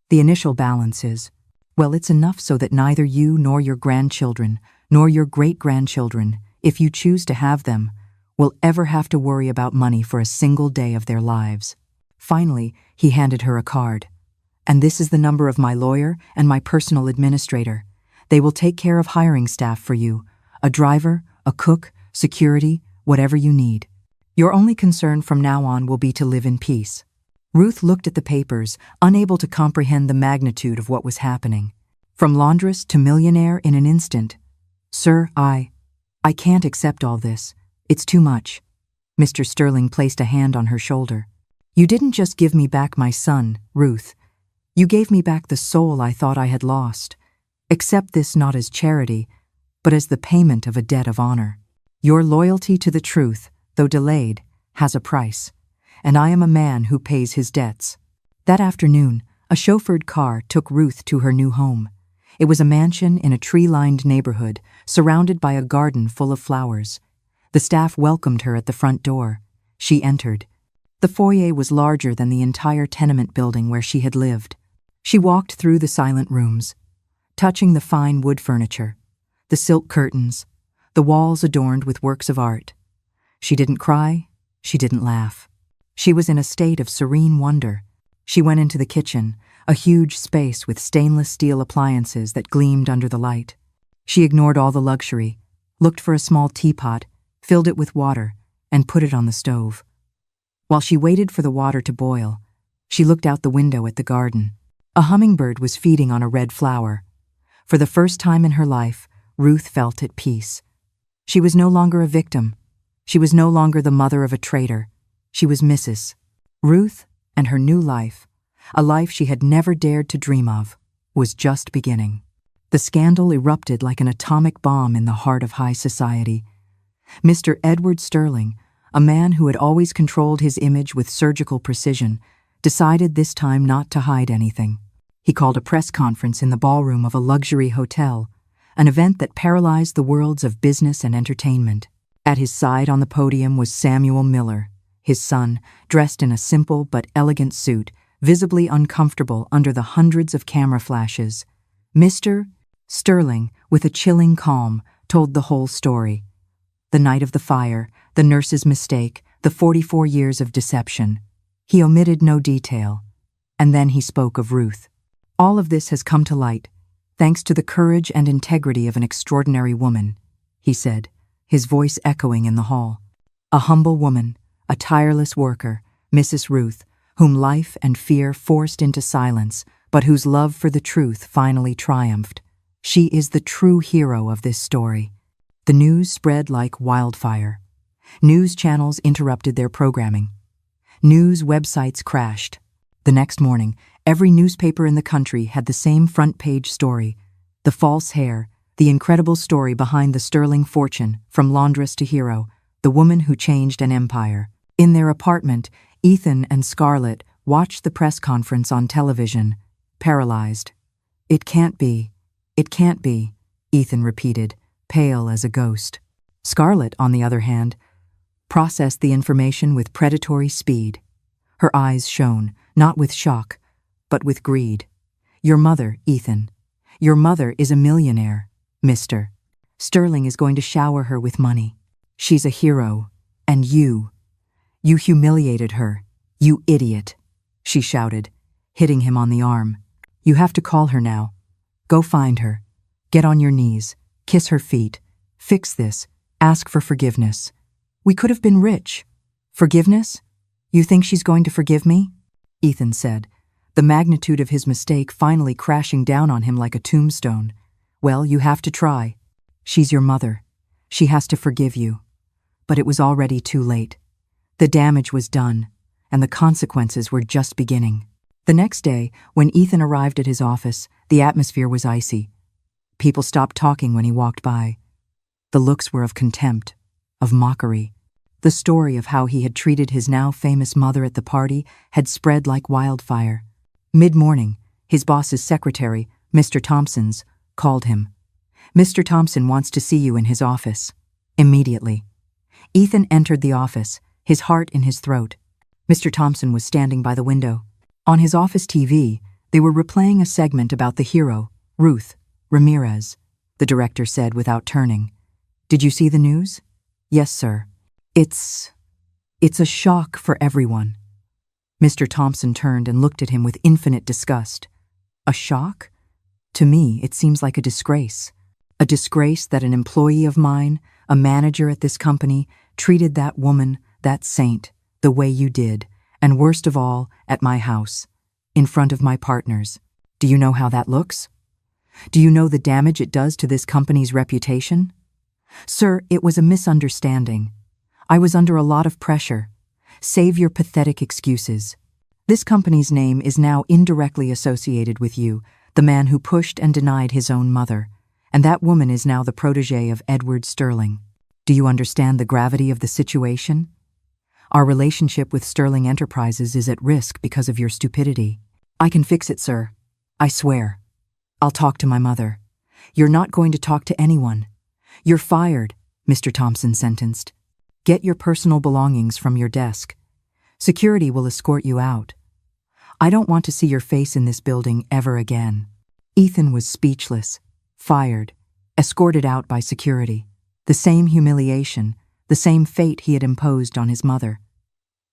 The initial balance is Well, it's enough so that neither you nor your grandchildren, nor your great-grandchildren, if you choose to have them, will ever have to worry about money for a single day of their lives. Finally, he handed her a card. And this is the number of my lawyer and my personal administrator. They will take care of hiring staff for you, a driver, a cook, security, whatever you need. Your only concern from now on will be to live in peace. Ruth looked at the papers, unable to comprehend the magnitude of what was happening. From laundress to millionaire in an instant. Sir, I can't accept all this. It's too much. Mr. Sterling placed a hand on her shoulder. You didn't just give me back my son, Ruth. You gave me back the soul I thought I had lost. Accept this not as charity, but as the payment of a debt of honor. Your loyalty to the truth, though delayed, has a price, and I am a man who pays his debts. That afternoon, a chauffeured car took Ruth to her new home. It was a mansion in a tree-lined neighborhood, surrounded by a garden full of flowers. The staff welcomed her at the front door. She entered. The foyer was larger than the entire tenement building where she had lived. She walked through the silent rooms, touching the fine wood furniture, the silk curtains, the walls adorned with works of art. She didn't cry, she didn't laugh. She was in a state of serene wonder. She went into the kitchen, a huge space with stainless steel appliances that gleamed under the light. She ignored all the luxury, looked for a small teapot, filled it with water, and put it on the stove. While she waited for the water to boil, she looked out the window at the garden. A hummingbird was feeding on a red flower. For the first time in her life, Ruth felt at peace. She was no longer a victim. She was no longer the mother of a traitor. She was Mrs. Ruth, and her new life, a life she had never dared to dream of, was just beginning. The scandal erupted like an atomic bomb in the heart of high society. Mr. Edward Sterling, a man who had always controlled his image with surgical precision, decided this time not to hide anything. He called a press conference in the ballroom of a luxury hotel, an event that paralyzed the worlds of business and entertainment. At his side on the podium was Samuel Miller, his son, dressed in a simple but elegant suit, visibly uncomfortable under the hundreds of camera flashes. Mr. Sterling, with a chilling calm, told the whole story. The night of the fire, the nurse's mistake, the 44 years of deception. He omitted no detail. And then he spoke of Ruth. All of this has come to light, thanks to the courage and integrity of an extraordinary woman, he said, his voice echoing in the hall. A humble woman, a tireless worker, Mrs. Ruth, whom life and fear forced into silence, but whose love for the truth finally triumphed. She is the true hero of this story. The news spread like wildfire. News channels interrupted their programming. News websites crashed. The next morning, every newspaper in the country had the same front-page story: the false Heir, the incredible story behind the sterling fortune, from laundress to hero, the woman who changed an empire. In their apartment, Ethan and Scarlett watched the press conference on television, paralyzed. "It can't be. It can't be," Ethan repeated, pale as a ghost. Scarlett, on the other hand, processed the information with predatory speed. Her eyes shone, not with shock, but with greed. "Your mother, Ethan. Your mother is a millionaire, Mr. Sterling is going to shower her with money. She's a hero. And you humiliated her, you idiot," she shouted, hitting him on the arm. "You have to call her now. Go find her. Get on your knees. Kiss her feet. Fix this. Ask for forgiveness. We could have been rich. Forgiveness? You think she's going to forgive me?" Ethan said, the magnitude of his mistake finally crashing down on him like a tombstone. "Well, you have to try. She's your mother. She has to forgive you." But it was already too late. The damage was done, and the consequences were just beginning. The next day, when Ethan arrived at his office, the atmosphere was icy. People stopped talking when he walked by. The looks were of contempt, of mockery. The story of how he had treated his now famous mother at the party had spread like wildfire. Mid-morning, his boss's secretary, Mr. Thompson's, called him. "Mr. Thompson wants to see you in his office. Immediately." Ethan entered the office, his heart in his throat. Mr. Thompson was standing by the window. On his office TV, they were replaying a segment about the hero, Ruth, Ramirez, the director said without turning. Did you see the news? Yes, sir. It's a shock for everyone. Mr. Thompson turned and looked at him with infinite disgust. A shock? To me, it seems like a disgrace. A disgrace that an employee of mine, a manager at this company, treated that woman, that saint, the way you did, and worst of all, at my house, in front of my partners. Do you know how that looks? Do you know the damage it does to this company's reputation? Sir, it was a misunderstanding. I was under a lot of pressure. Save your pathetic excuses. This company's name is now indirectly associated with you, the man who pushed and denied his own mother, and that woman is now the protégé of Edward Sterling. Do you understand the gravity of the situation? Our relationship with Sterling Enterprises is at risk because of your stupidity. I can fix it, sir. I swear. I'll talk to my mother. You're not going to talk to anyone. You're fired, Mr. Thompson sentenced. Get your personal belongings from your desk. Security will escort you out. I don't want to see your face in this building ever again. Ethan was speechless, fired, escorted out by security. The same humiliation, the same fate he had imposed on his mother.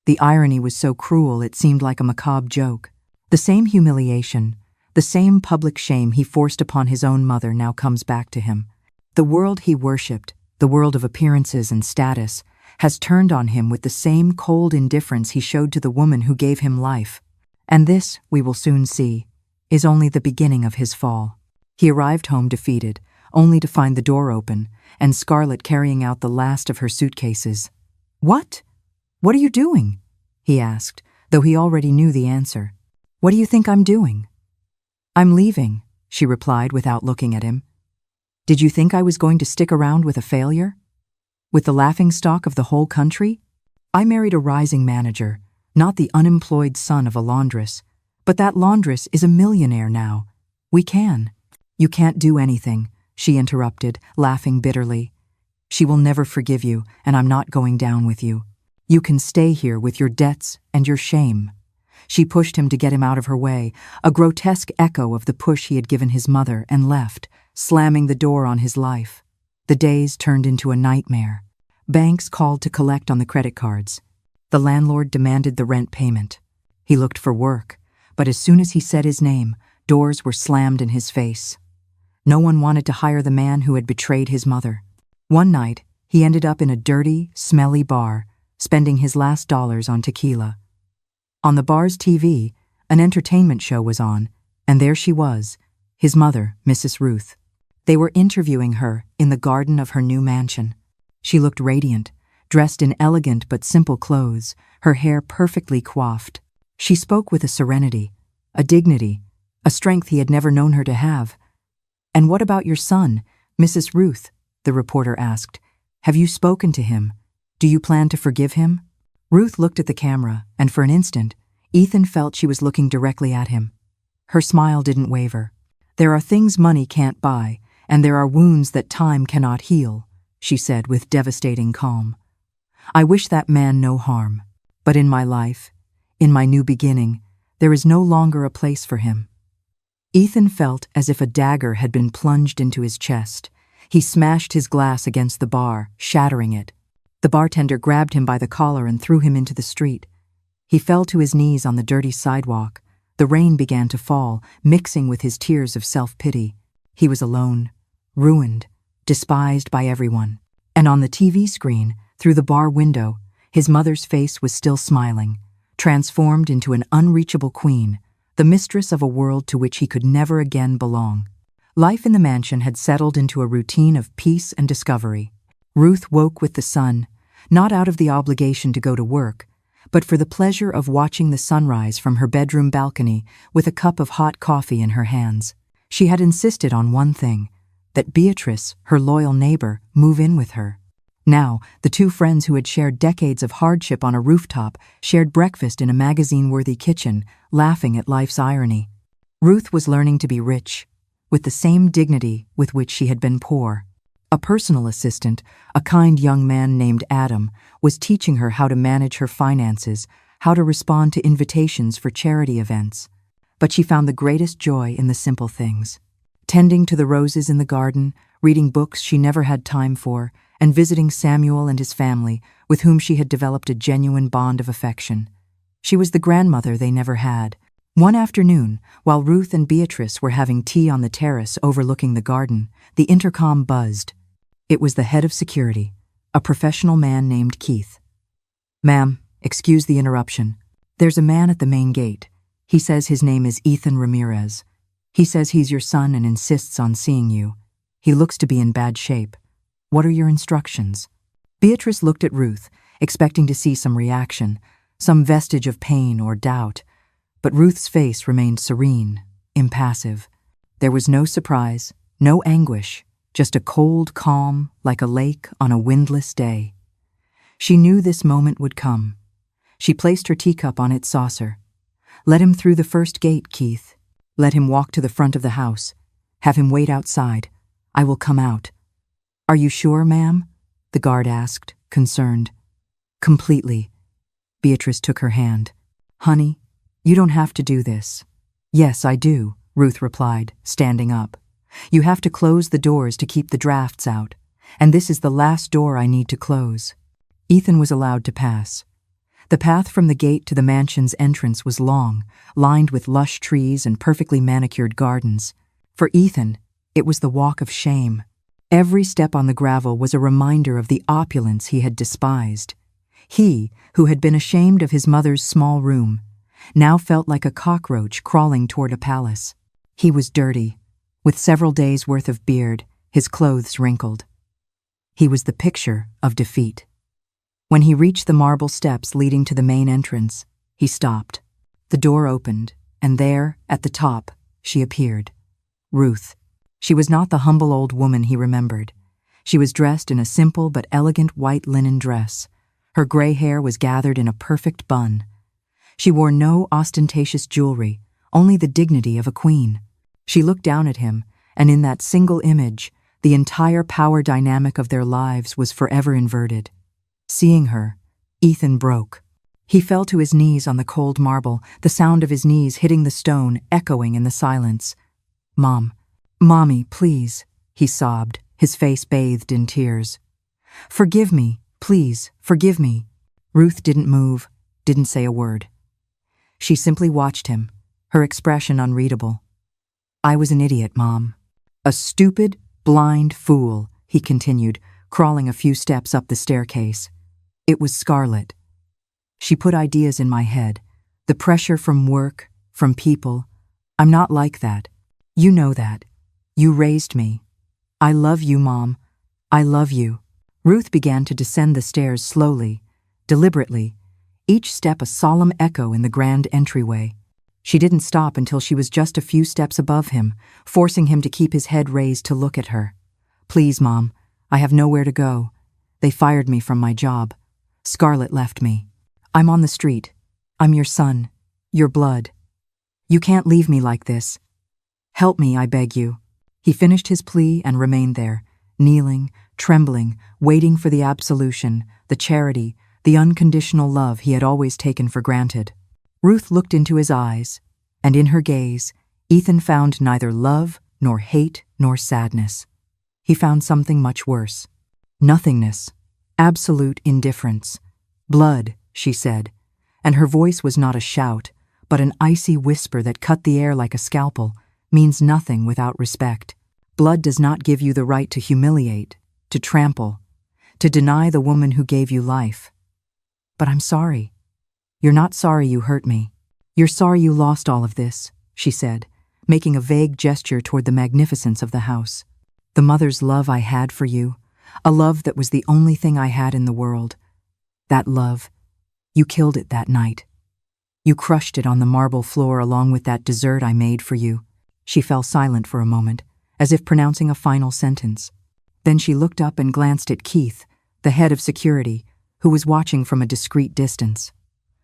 The irony was so cruel it seemed like a macabre joke. The same humiliation, the same public shame he forced upon his own mother now comes back to him. The world he worshipped, the world of appearances and status, has turned on him with the same cold indifference he showed to the woman who gave him life. And this, we will soon see, is only the beginning of his fall. He arrived home defeated, only to find the door open, and Scarlett carrying out the last of her suitcases. What? What are you doing? He asked, though he already knew the answer. What do you think I'm doing? I'm leaving, she replied without looking at him. Did you think I was going to stick around with a failure? With the laughingstock of the whole country? I married a rising manager, not the unemployed son of a laundress. But that laundress is a millionaire now. We can. You can't do anything, she interrupted, laughing bitterly. She will never forgive you, and I'm not going down with you. You can stay here with your debts and your shame. She pushed him to get him out of her way, a grotesque echo of the push he had given his mother, and left, slamming the door on his life. The days turned into a nightmare. Banks called to collect on the credit cards. The landlord demanded the rent payment. He looked for work, but as soon as he said his name, doors were slammed in his face. No one wanted to hire the man who had betrayed his mother. One night, he ended up in a dirty, smelly bar, spending his last dollars on tequila. On the bar's TV, an entertainment show was on, and there she was, his mother, Mrs. Ruth. They were interviewing her in the garden of her new mansion. She looked radiant, dressed in elegant but simple clothes, her hair perfectly coiffed. She spoke with a serenity, a dignity, a strength he had never known her to have. "And what about your son, Mrs. Ruth?" the reporter asked. "Have you spoken to him? Do you plan to forgive him?" Ruth looked at the camera, and for an instant, Ethan felt she was looking directly at him. Her smile didn't waver. "There are things money can't buy, and there are wounds that time cannot heal," she said with devastating calm. "I wish that man no harm, but in my life, in my new beginning, there is no longer a place for him." Ethan felt as if a dagger had been plunged into his chest. He smashed his glass against the bar, shattering it. The bartender grabbed him by the collar and threw him into the street. He fell to his knees on the dirty sidewalk. The rain began to fall, mixing with his tears of self-pity. He was alone, ruined, despised by everyone. And on the TV screen, through the bar window, his mother's face was still smiling, transformed into an unreachable queen, the mistress of a world to which he could never again belong. Life in the mansion had settled into a routine of peace and discovery. Ruth woke with the sun, not out of the obligation to go to work, but for the pleasure of watching the sunrise from her bedroom balcony with a cup of hot coffee in her hands. She had insisted on one thing, that Beatrice, her loyal neighbor, move in with her. Now, the two friends who had shared decades of hardship on a rooftop shared breakfast in a magazine-worthy kitchen, laughing at life's irony. Ruth was learning to be rich, with the same dignity with which she had been poor. A personal assistant, a kind young man named Adam, was teaching her how to manage her finances, how to respond to invitations for charity events. But she found the greatest joy in the simple things. tending to the roses in the garden, reading books she never had time for, and visiting Samuel and his family, with whom she had developed a genuine bond of affection. She was the grandmother they never had. One afternoon, while Ruth and Beatrice were having tea on the terrace overlooking the garden, the intercom buzzed. It was the head of security, a professional man named Keith. "Ma'am, excuse the interruption. There's a man at the main gate. He says his name is Ethan Ramirez. He says he's your son and insists on seeing you. He looks to be in bad shape. What are your instructions?" Beatrice looked at Ruth, expecting to see some reaction, some vestige of pain or doubt. But Ruth's face remained serene, impassive. There was no surprise, no anguish, just a cold calm like a lake on a windless day. She knew this moment would come. She placed her teacup on its saucer. "Let him through the first gate, Keith. Let him walk to the front of the house. Have him wait outside. I will come out." "Are you sure, ma'am?" the guard asked, concerned. "Completely." Beatrice took her hand. "Honey, you don't have to do this." "Yes, I do," Ruth replied, standing up. "You have to close the doors to keep the drafts out, and this is the last door I need to close." Ethan was allowed to pass. The path from the gate to the mansion's entrance was long, lined with lush trees and perfectly manicured gardens. For Ethan, it was the walk of shame. Every step on the gravel was a reminder of the opulence he had despised. He, who had been ashamed of his mother's small room, now felt like a cockroach crawling toward a palace. He was dirty, with several days' worth of beard, his clothes wrinkled. He was the picture of defeat. When he reached the marble steps leading to the main entrance, he stopped. The door opened, and there, at the top, she appeared. Ruth. She was not the humble old woman he remembered. She was dressed in a simple but elegant white linen dress. Her gray hair was gathered in a perfect bun. She wore no ostentatious jewelry, only the dignity of a queen. She looked down at him, and in that single image, the entire power dynamic of their lives was forever inverted. Seeing her, Ethan broke. He fell to his knees on the cold marble, the sound of his knees hitting the stone echoing in the silence. Mommy, please," he sobbed, his face bathed in tears. "Forgive me, please, forgive me." Ruth didn't move, didn't say a word. She simply watched him, her expression unreadable. "I was an idiot, Mom. A stupid, blind fool," he continued, crawling a few steps up the staircase. "It was Scarlett. She put ideas in my head, the pressure from work, from people. I'm not like that. You know that. You raised me. I love you, Mom. I love you." Ruth began to descend the stairs slowly, deliberately, each step a solemn echo in the grand entryway. She didn't stop until she was just a few steps above him, forcing him to keep his head raised to look at her. "Please, Mom, I have nowhere to go. They fired me from my job. Scarlett left me. I'm on the street. I'm your son, your blood. You can't leave me like this. Help me, I beg you." He finished his plea and remained there, kneeling, trembling, waiting for the absolution, the charity, the unconditional love he had always taken for granted. Ruth looked into his eyes, and in her gaze, Ethan found neither love, nor hate, nor sadness. He found something much worse. Nothingness, absolute indifference. "Blood," she said, and her voice was not a shout, but an icy whisper that cut the air like a scalpel, means nothing without respect. Blood does not give you the right to humiliate, to trample, to deny the woman who gave you life. "But I'm sorry." "You're not sorry you hurt me. You're sorry you lost all of this," she said, making a vague gesture toward the magnificence of the house. "The mother's love I had for you, a love that was the only thing I had in the world. That love, you killed it that night. You crushed it on the marble floor along with that dessert I made for you." She fell silent for a moment, as if pronouncing a final sentence. Then she looked up and glanced at Keith, the head of security, who was watching from a discreet distance.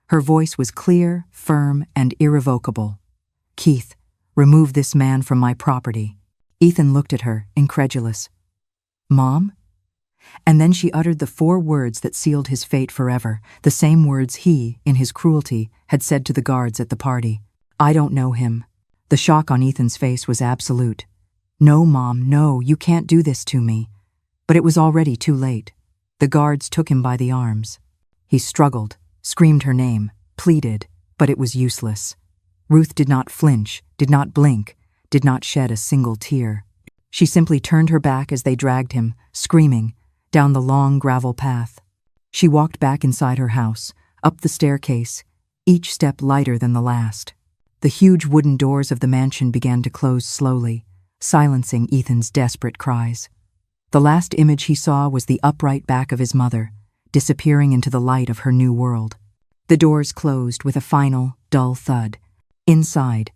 Her voice was clear, firm, and irrevocable. "Keith, remove this man from my property." Ethan looked at her, incredulous. "Mom?" And then she uttered the 4 words that sealed his fate forever, the same words he, in his cruelty, had said to the guards at the party. "I don't know him." The shock on Ethan's face was absolute. "No, Mom, no, you can't do this to me." But it was already too late. The guards took him by the arms. He struggled, screamed her name, pleaded, but it was useless. Ruth did not flinch, did not blink, did not shed a single tear. She simply turned her back as they dragged him, screaming, down the long gravel path. She walked back inside her house, up the staircase, each step lighter than the last. The huge wooden doors of the mansion began to close slowly, silencing Ethan's desperate cries. The last image he saw was the upright back of his mother, disappearing into the light of her new world. The doors closed with a final, dull thud. Inside,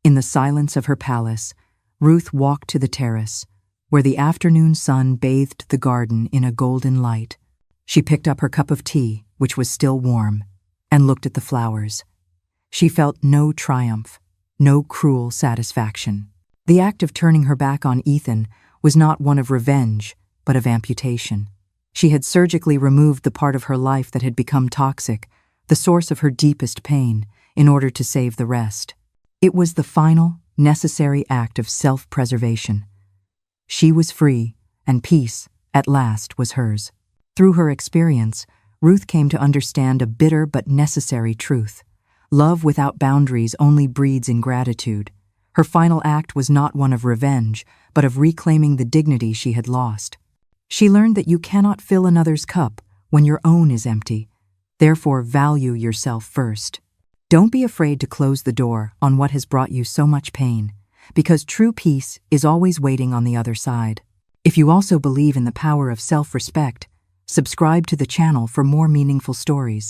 in the silence of her palace, Ruth walked to the terrace, where the afternoon sun bathed the garden in a golden light. She picked up her cup of tea, which was still warm, and looked at the flowers. She felt no triumph, no cruel satisfaction. The act of turning her back on Ethan was not one of revenge, but of amputation. She had surgically removed the part of her life that had become toxic, the source of her deepest pain, in order to save the rest. It was the final, necessary act of self-preservation. She was free, and peace, at last, was hers. Through her experience, Ruth came to understand a bitter but necessary truth. Love without boundaries only breeds ingratitude. Her final act was not one of revenge, but of reclaiming the dignity she had lost. She learned that you cannot fill another's cup when your own is empty. Therefore, value yourself first. Don't be afraid to close the door on what has brought you so much pain, because true peace is always waiting on the other side. If you also believe in the power of self-respect, subscribe to the channel for more meaningful stories.